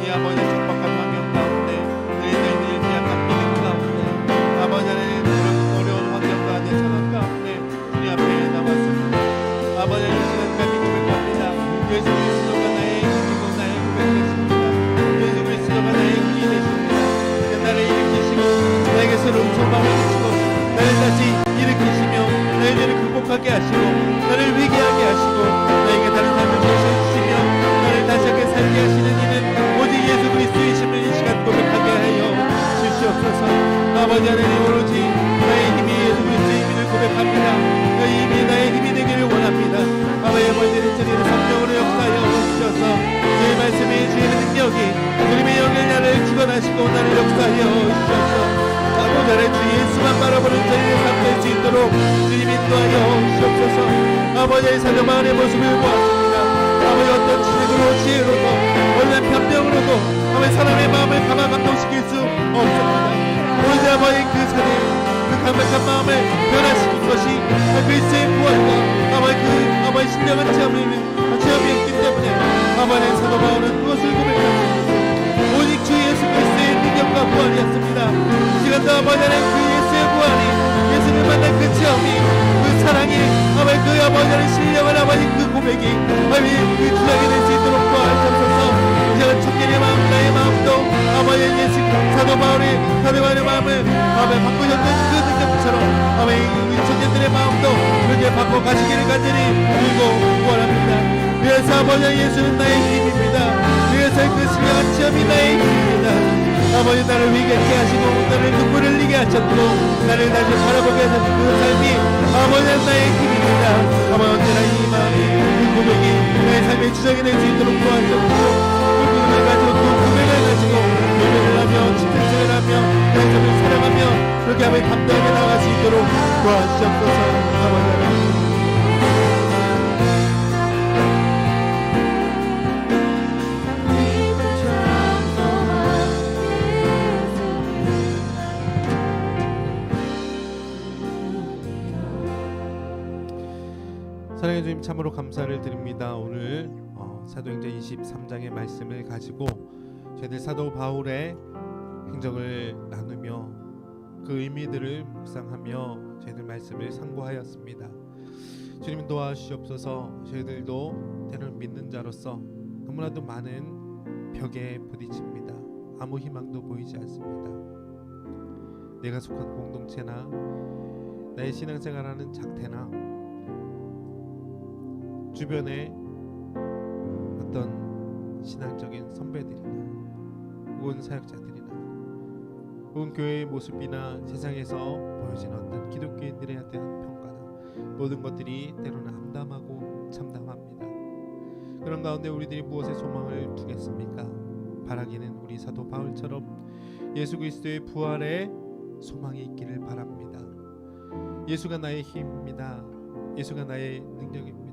이 아버지 척박한 환경 가운데 너희들 미약한 믿음 가운데 아버지 하나님 어려운 환경 가운데 상황 가운데 우리 앞에 나왔습니다. 아버지 이 시간까지 고백합니다. 예수 그리스도가 나의 힘이고 나의 고백이십니다. 예수 그리스도가 나의 힘이 되십니다. 나를 일으키시고 나에게 새로운 소망을 주시고 나를 다시 일으키시며 나의 죄를 극복하게 하시고 나를 회개하게 하시고 나에게 다른 삶을 주시며 나를 다시 하게 살게 하시는 이는 오직 예수 그리스도이심을 이 시간 고백하게 하여 주시옵소서. 아버지 하나님 오로지 나의 힘이 예수 그리스도의 힘을 고백합니다. 그 힘이 나의 힘이 되기를 원합니다. 아버지 아버지는 저리를 성령으로 역사하여 주셔서 주의 말씀이 주의 능력이 주님의 영의 나를 주관하시고 나를 역사하여 주셔서 아버지 하나님 주 예수만 바라보는 저희의 삶 될 수 있도록 주님 인도하여 주옵소서. 아버지의 사도마을의 모습을 보았습니다. 아버지 어떤 지식으로 지혜로도 원래 변명으로도 아버지 사람의 마음을 감동시킬 수 없습니다. 오직 아버지 그 사람 그 강력한 마음을 변화시킨 것이 그리스도의 구원과 아버지 신령한 체험이었기 때문에 아버지 사도 바울은 그것을 고백했습니다. 오직 주 예수 그리스도의 능력과 구원이었습니다. 이 시간도 아버지 하나님 그 예수의 구원이 예수를 만난 그 체험이 그 사랑이 아버지 그 아버지 하나님 신령한 아버지 그 고백이 아버지 그 주장이 될 수 있도록 도와주셔서 이 시간 청년의 마음 나의 마음도 아버지 예수 사도 바울의 마음을 아버지 바꾸셨던 그 능력처럼 아버지 우리 청년들의 마음도 그렇게 바꿔 가시기를 간절히 빌고 원합니다. 그래서 아버지 예수는 나의 힘입니다. 그래서 그 신령한 체험이 나의 힘입니다. 아버지 나를 위기하게 하시고 나를 눈물을 흘리게 하셨고 나를 다시 바라보게 하셨던 그 삶이 아버지는 나의 힘입니다. 아버지 언제나 이 마음이 그 고백이 나의 삶의 주장이 될 수 있도록 도와주옵소서. 그 고백을 가지고 또 고백을 가지고 고백을 하며 집행을 하며 하나님을 사랑하며 그렇게 하며 감당해 나갈 수 있도록 도와주옵소서. 아버지 하나님 사랑해 주님 참으로 감사를 드립니다. 오늘 사도행전 23장의 말씀을 가지고 저희들 사도 바울의 행적을 나누며 그 의미들을 묵상하며 저희들 말씀을 상고하였습니다. 주님 도와주시옵소서. 저희들도 때로는 믿는 자로서 너무나도 많은 벽에 부딪힙니다. 아무 희망도 보이지 않습니다. 내가 속한 공동체나 나의 신앙생활하는 작태나 주변에 어떤 신앙적인 선배들이나 혹은 사역자들이나 혹은 교회의 모습이나 세상에서 보여지는 어떤 기독교인들에 대한 평가나 모든 것들이 때로는 암담하고 참담합니다. 그런 가운데 우리들이 무엇에 소망을 두겠습니까? 바라기는 우리 사도 바울처럼 예수 그리스도의 부활에 소망이 있기를 바랍니다. 예수가 나의 힘입니다. 예수가 나의 능력입니다.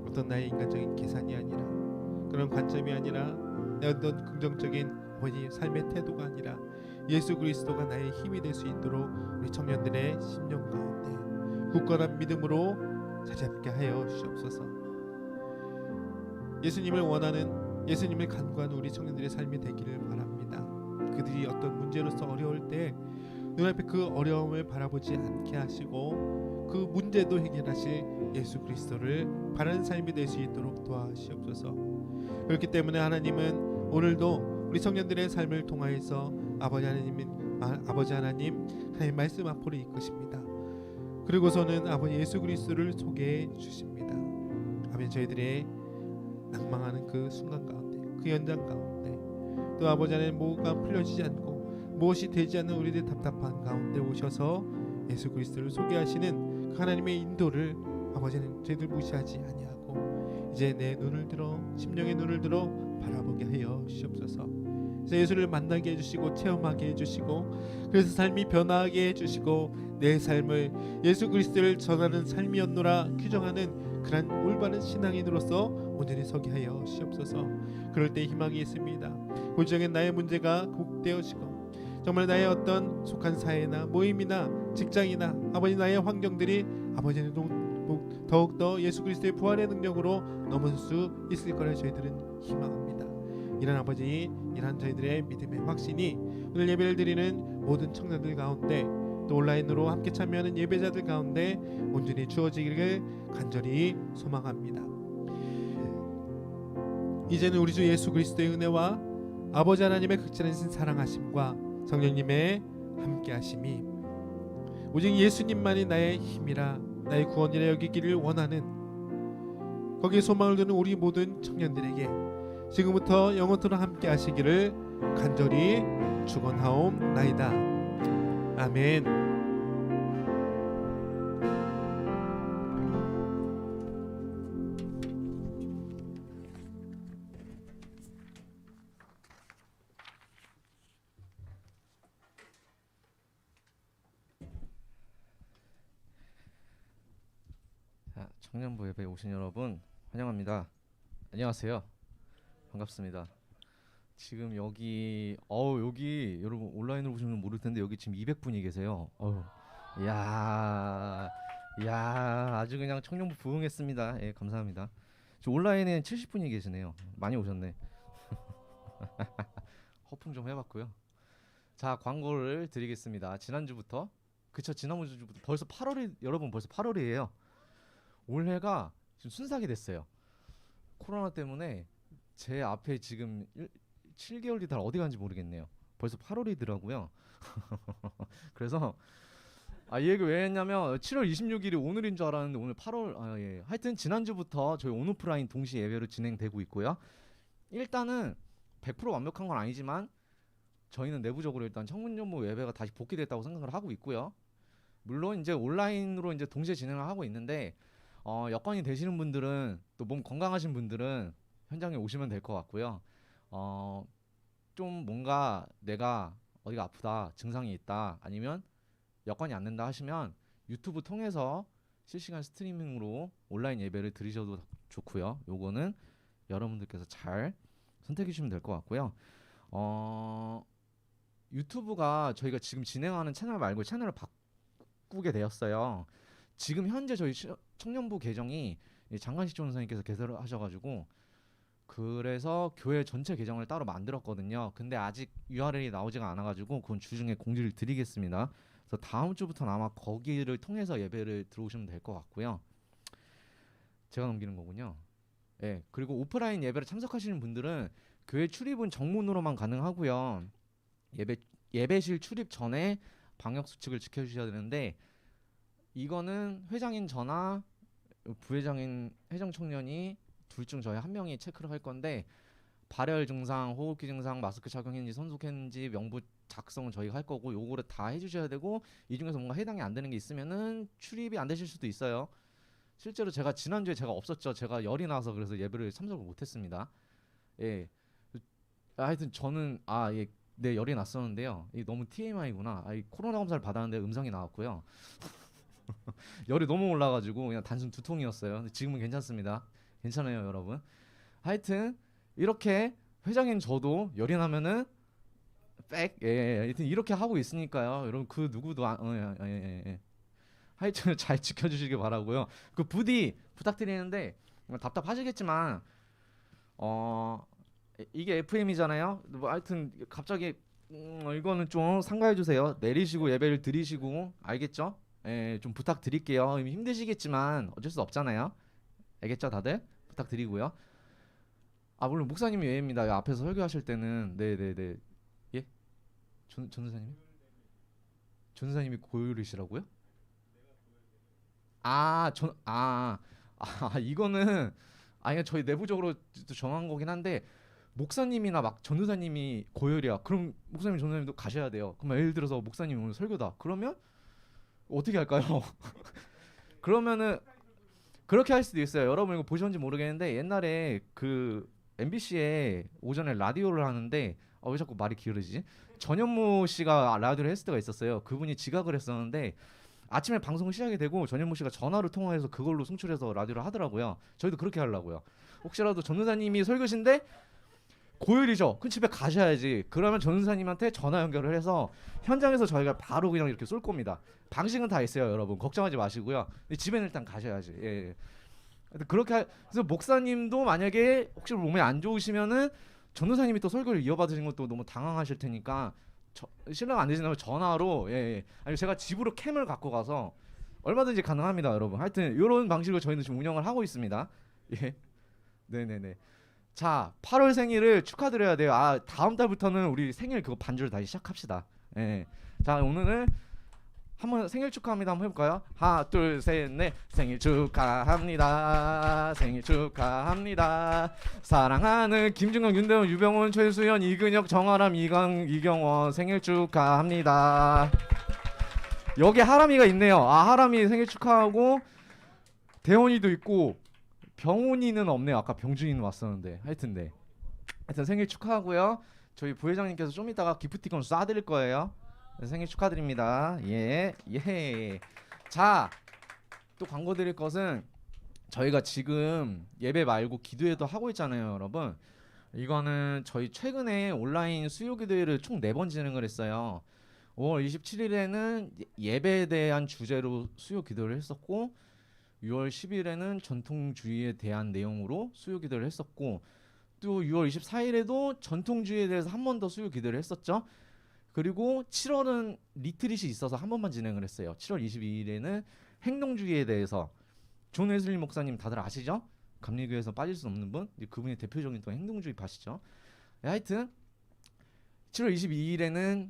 어떤 나의 인간적인 계산이 아니라 그런 관점이 아니라 내 어떤 긍정적인 삶의 태도가 아니라 예수 그리스도가 나의 힘이 될 수 있도록 우리 청년들의 심령 가운데 굳건한 믿음으로 자잡게 하여 주옵소서. 예수님을 원하는 예수님을 간구하는 우리 청년들의 삶이 되기를 바랍니다. 그들이 어떤 문제로서 어려울 때 눈앞에 그 어려움을 바라보지 않게 하시고 그 문제도 해결하실 예수 그리스도를 바라는 삶이 될 수 있도록 도와주시옵소서. 그렇기 때문에 하나님은 오늘도 우리 청년들의 삶을 통하여서 아버지 하나님 하나님 말씀 앞으로 이끄십니다. 그리고서는 아버지 예수 그리스도를 소개해 주십니다. 아멘. 저희들의 낭망하는 그 순간 가운데 그 현장 가운데 또 아버지 하나님 뭐가 풀려지지 않고 무엇이 되지 않는 우리들의 답답한 가운데 오셔서 예수 그리스도를 소개하시는 그 하나님의 인도를 아버지는 저희들 무시하지 아니하고 이제 내 눈을 들어 심령의 눈을 들어 바라보게 하여 주시옵소서. 그래서 예수를 만나게 해주시고 체험하게 해주시고 그래서 삶이 변화하게 해주시고 내 삶을 예수 그리스도를 전하는 삶이었노라 규정하는 그런 올바른 신앙인으로서 온전히 서게 하여 시옵소서. 그럴 때 희망이 있습니다. 고지정엔 나의 문제가 극복되어지고 정말 나의 어떤 속한 사회나 모임이나 직장이나 아버지 나의 환경들이 아버지는 더욱더 예수 그리스도의 부활의 능력으로 넘을 수 있을 거라 저희들은 희망합니다. 이런 아버지, 이런 저희들의 믿음의 확신이 오늘 예배를 드리는 모든 청년들 가운데 또 온라인으로 함께 참여하는 예배자들 가운데 온전히 주어지기를 간절히 소망합니다. 이제는 우리 주 예수 그리스도의 은혜와 아버지 하나님의 극진하신 사랑하심과 성령님의 함께하심이 오직 예수님만이 나의 힘이라 나의 구원이라 여기기를 원하는 거기에 소망을 두는 우리 모든 청년들에게 지금부터 영원토록 함께하시기를 간절히 축원하옵나이다. 아멘. 자, 청년부 예배에 오신 여러분 환영합니다. 안녕하세요. 반갑습니다. 지금 여기 여러분 온라인으로 보시면 모를 텐데 여기 지금 200분이 계세요. 이야 아주 그냥 청년부 부흥했습니다. 예, 감사합니다. 저 온라인에 70분이 계시네요. 많이 오셨네. 허풍 좀 해봤고요. 자, 광고를 드리겠습니다. 지난주부터 지난주부터 벌써 8월이 여러분 벌써 8월이에요. 올해가 지금 순삭이 됐어요. 코로나 때문에 제 앞에 지금 7개월 뒤달 어디 간지 모르겠네요. 벌써 8월이더라고요. 그래서 이 얘기 왜 했냐면 7월 26일이 오늘인 줄 알았는데 오늘 8월 예. 하여튼 지난주부터 저희 온오프라인 동시 예배로 진행되고 있고요. 일단은 100% 완벽한 건 아니지만 저희는 내부적으로 일단 청문연무 예배가 다시 복귀됐다고 생각을 하고 있고요. 물론 이제 온라인으로 이제 동시에 진행을 하고 있는데 여건이 되시는 분들은 또 몸 건강하신 분들은 현장에 오시면 될 것 같고요. 좀 뭔가 내가 어디가 아프다, 증상이 있다, 아니면 여건이 안 된다 하시면 유튜브 통해서 실시간 스트리밍으로 온라인 예배를 들으셔도 좋고요. 요거는 여러분들께서 잘 선택해 주시면 될 것 같고요. 유튜브가 저희가 지금 진행하는 채널 말고 채널을 바꾸게 되었어요. 지금 현재 저희 청년부 계정이 장관식 전사님께서 개설을 하셔가지고 그래서 교회 전체 계정을 따로 만들었거든요. 근데 아직 URL이 나오지가 않아가지고 그건 주중에 공지를 드리겠습니다. 그래서 다음 주부터는 아마 거기를 통해서 예배를 들어오시면 될 것 같고요. 제가 넘기는 거군요. 예, 그리고 오프라인 예배를 참석하시는 분들은 교회 출입은 정문으로만 가능하고요. 예배실 출입 전에 방역 수칙을 지켜주셔야 되는데 이거는 회장인 저나 부회장인 회장 청년이 둘 중 저희 한 명이 체크를 할 건데 발열 증상, 호흡기 증상, 마스크 착용했는지 손속했는지 명부 작성은 저희가 할 거고 요거를 다 해주셔야 되고 이 중에서 뭔가 해당이 안 되는 게 있으면은 출입이 안 되실 수도 있어요. 실제로 제가 지난주에 제가 없었죠. 제가 열이 나서 그래서 예배를 참석을 못했습니다. 예, 하여튼 저는 네, 열이 났었는데요. 이게 너무 TMI구나. 코로나 검사를 받았는데 음성이 나왔고요. 열이 너무 올라가지고 그냥 단순 두통이었어요. 근데 지금은 괜찮습니다. 괜찮아요, 여러분. 하여튼 이렇게 회장인 저도 열이 나면은 하여튼 이렇게 하고 있으니까요. 여러분 그 누구도 하여튼 잘 지켜주시기 바라고요. 그 부디 부탁드리는데 답답하시겠지만 이게 FM이잖아요. 뭐 하여튼 갑자기 이거는 좀 삼가해 주세요. 내리시고 예배를 드리시고 알겠죠? 예, 좀 부탁드릴게요. 힘드시겠지만 어쩔 수 없잖아요. 알겠죠, 다들? 부탁드리고요. 물론 목사님이 예입니다. 앞에서 설교하실 때는 네네네. 예? 전도사님이? 전도사님이 고요리시라고요? 이거는 그냥 저희 내부적으로 정한 거긴 한데 목사님이나 막 전도사님이 고열이야. 그럼 목사님 전도사님도 가셔야 돼요. 그럼 예를 들어서 목사님이 오늘 설교다. 그러면 어떻게 할까요? 그러면은 그렇게 할 수도 있어요. 여러분 이거 보셨는지 모르겠는데 옛날에 그 MBC에 오전에 라디오를 하는데 왜 자꾸 말이 기울어지지? 전현무 씨가 라디오를 했을 때가 있었어요. 그분이 지각을 했었는데 아침에 방송 시작이 되고 전현무 씨가 전화로 통화해서 그걸로 송출해서 라디오를 하더라고요. 저희도 그렇게 하려고요. 혹시라도 전도사님이 설교신데 고요일이죠. 그 집에 가셔야지. 그러면 전도사님한테 전화 연결을 해서 현장에서 저희가 바로 그냥 이렇게 쏠 겁니다. 방식은 다 있어요, 여러분. 걱정하지 마시고요. 근데 집에는 일단 가셔야지. 예. 예. 그래서 목사님도 만약에 혹시 몸이 안 좋으시면은 전도사님이 또 설교를 이어받으신 것도 너무 당황하실 테니까 신뢰가 안 되시면 전화로 예. 아니 제가 집으로 캠을 갖고 가서 얼마든지 가능합니다, 여러분. 하여튼 이런 방식으로 저희는 지금 운영을 하고 있습니다. 예. 네네네. 자, 8월 생일을 축하드려야 돼요. 아, 다음 달부터는 우리 생일 그거 반주를 다시 시작합시다. 예. 자, 오늘은 한번 생일 축하합니다 한번 해볼까요? 하나 둘 셋 넷 생일 축하합니다. 생일 축하합니다. 사랑하는 김준경, 윤대원, 유병훈, 최수연, 이근혁, 정아람, 이경원 생일 축하합니다. 여기 하람이가 있네요. 아, 하람이 생일 축하하고 대원이도 있고 병훈이는 없네요. 아까 병준이는 왔었는데 하여튼 생일 축하하고요. 저희 부회장님께서 좀 이따가 기프티콘 쏴드릴 거예요. 생일 축하드립니다. 예. 자, 또 광고 드릴 것은 저희가 지금 예배 말고 기도회도 하고 있잖아요, 여러분. 이거는 저희 최근에 온라인 수요 기도회를 총 4번 진행을 했어요. 5월 27일에는 예배에 대한 주제로 수요 기도를 했었고 6월 10일에는 전통주의에 대한 내용으로 수요 기도를 했었고 또 6월 24일에도 전통주의에 대해서 한 번 더 수요 기도를 했었죠. 그리고 7월은 리트릿이 있어서 한 번만 진행을 했어요. 7월 22일에는 행동주의에 대해서 존 웨슬리 목사님 다들 아시죠? 감리교에서 빠질 수 없는 분, 그분이 대표적인 또 행동주의 파시죠. 하여튼 7월 22일에는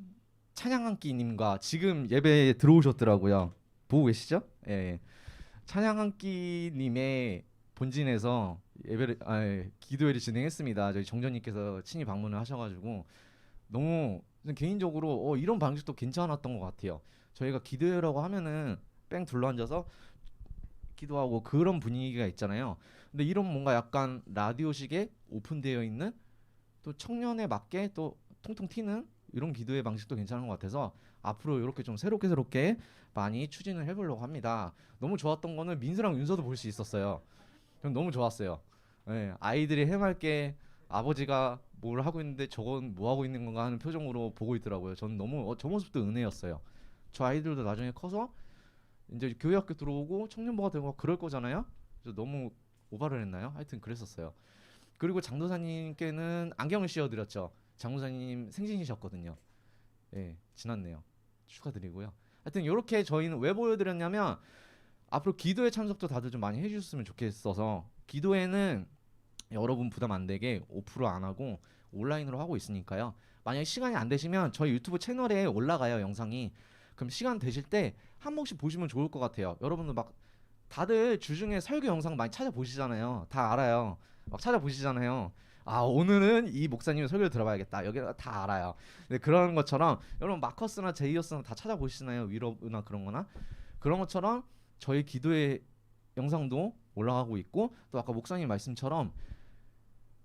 찬양 한 끼님과 지금 예배에 들어오셨더라고요. 보고 계시죠? 예. 찬양 한 끼님의 본진에서 기도회를 진행했습니다. 저희 정전님께서 친히 방문을 하셔가지고 너무 개인적으로 이런 방식도 괜찮았던 것 같아요. 저희가 기도회라고 하면은 뺑 둘러앉아서 기도하고 그런 분위기가 있잖아요. 근데 이런 뭔가 약간 라디오식의 오픈되어 있는 또 청년에 맞게 또 통통 튀는 이런 기도회 방식도 괜찮은 것 같아서 앞으로 이렇게 좀 새롭게 많이 추진을 해보려고 합니다. 너무 좋았던 거는 민수랑 윤서도 볼 수 있었어요. 전 너무 좋았어요. 네, 아이들이 해맑게 아버지가 뭘 하고 있는데 저건 뭐 하고 있는 건가 하는 표정으로 보고 있더라고요. 저는 너무 저 모습도 은혜였어요. 저 아이들도 나중에 커서 이제 교회학교 들어오고 청년부가 되고 그럴 거잖아요. 그래서 너무 오바를 했나요? 하여튼 그랬었어요. 그리고 장도사님께는 안경을 씌워드렸죠. 장도사님 생신이셨거든요. 예, 지났네요. 축하드리고요. 하여튼 이렇게 저희는 왜 보여드렸냐면 앞으로 기도회 참석도 다들 좀 많이 해주셨으면 좋겠어서 기도회는 여러분 부담 안 되게 5% 안 하고 온라인으로 하고 있으니까요. 만약에 시간이 안 되시면 저희 유튜브 채널에 올라가요, 영상이. 그럼 시간 되실 때 한 번씩 보시면 좋을 것 같아요. 여러분들 막 다들 주중에 설교 영상 많이 찾아보시잖아요. 다 알아요. 막 찾아보시잖아요. 아, 오늘은 이 목사님의 설교를 들어봐야겠다. 여기 다 알아요. 네, 그런 것처럼 여러분 마커스나 제이어스나 다 찾아보시나요? 위러브나 그런 거나 그런 것처럼 저희 기도의 영상도 올라가고 있고 또 아까 목사님 말씀처럼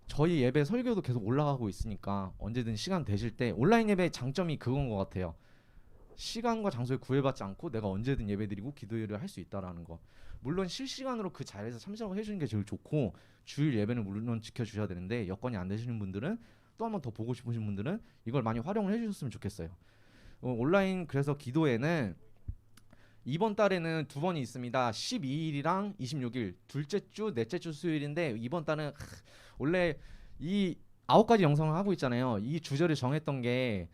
저희 예배 설교도 계속 올라가고 있으니까 언제든 시간 되실 때 온라인 예배의 장점이 그건 것 같아요. 시간과 장소에 구애받지 않고 내가 언제든 예배드리고 기도회를 할 수 있다라는 거. 물론 실시간으로 그 자리에서 참석을 해주는 게 제일 좋고 주일 예배는 물론 지켜주셔야 되는데 여건이 안 되시는 분들은 또 한 번 더 보고 싶으신 분들은 이걸 많이 활용을 해주셨으면 좋겠어요. 온라인 그래서 기도회는 이번 달에는 2번이 있습니다. 12일이랑 26일 둘째 주, 넷째 주 수요일인데 이번 달은 원래 이 9가지 영상을 하고 있잖아요. 이 주제를 정했던 게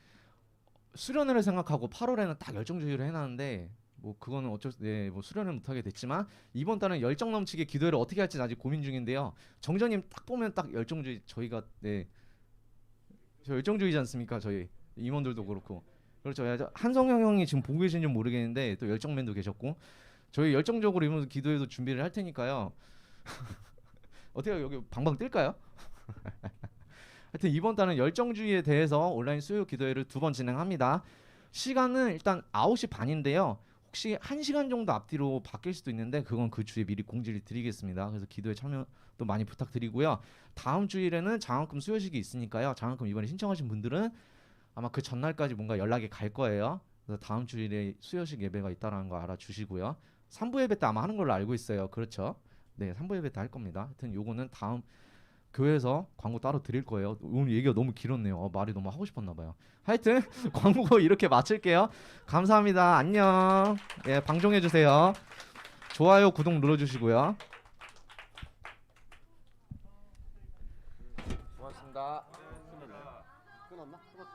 수련회를 생각하고 8월에는 딱 열정주의를 해놨는데 뭐 그거는 뭐 수련을 못하게 됐지만 이번 달은 열정 넘치게 기도회를 어떻게 할지 아직 고민 중인데요. 정전님 딱 보면 딱 열정주의 저희가 저 열정주의지 않습니까? 저희 임원들도 그렇고 그렇죠. 한성형 형이 지금 보고 계신지 모르겠는데 또 열정맨도 계셨고 저희 열정적으로 임원들 기도회도 준비를 할 테니까요. 어떻게 여기 방방 뜰까요? 하여튼 이번 달은 열정주의에 대해서 온라인 수요 기도회를 2번 진행합니다. 시간은 일단 9시 반인데요. 혹시 1시간 정도 앞뒤로 바뀔 수도 있는데 그건 그 주에 미리 공지를 드리겠습니다. 그래서 기도회 참여도 많이 부탁드리고요. 다음 주일에는 장학금 수여식이 있으니까요. 장학금 이번에 신청하신 분들은 아마 그 전날까지 뭔가 연락이 갈 거예요. 그래서 다음 주일에 수요식 예배가 있다라는 거 알아주시고요. 3부 예배 때 아마 하는 걸로 알고 있어요. 그렇죠? 네, 3부 예배 때 할 겁니다. 하여튼 요거는 다음 교회에서 광고 따로 드릴 거예요. 오늘 얘기가 너무 길었네요. 말이 너무 하고 싶었나 봐요. 하여튼 광고 이렇게 마칠게요. 감사합니다. 안녕. 예, 방종해 주세요. 좋아요, 구독 눌러 주시고요. 고맙습니다. 끊었나? 끊었을까?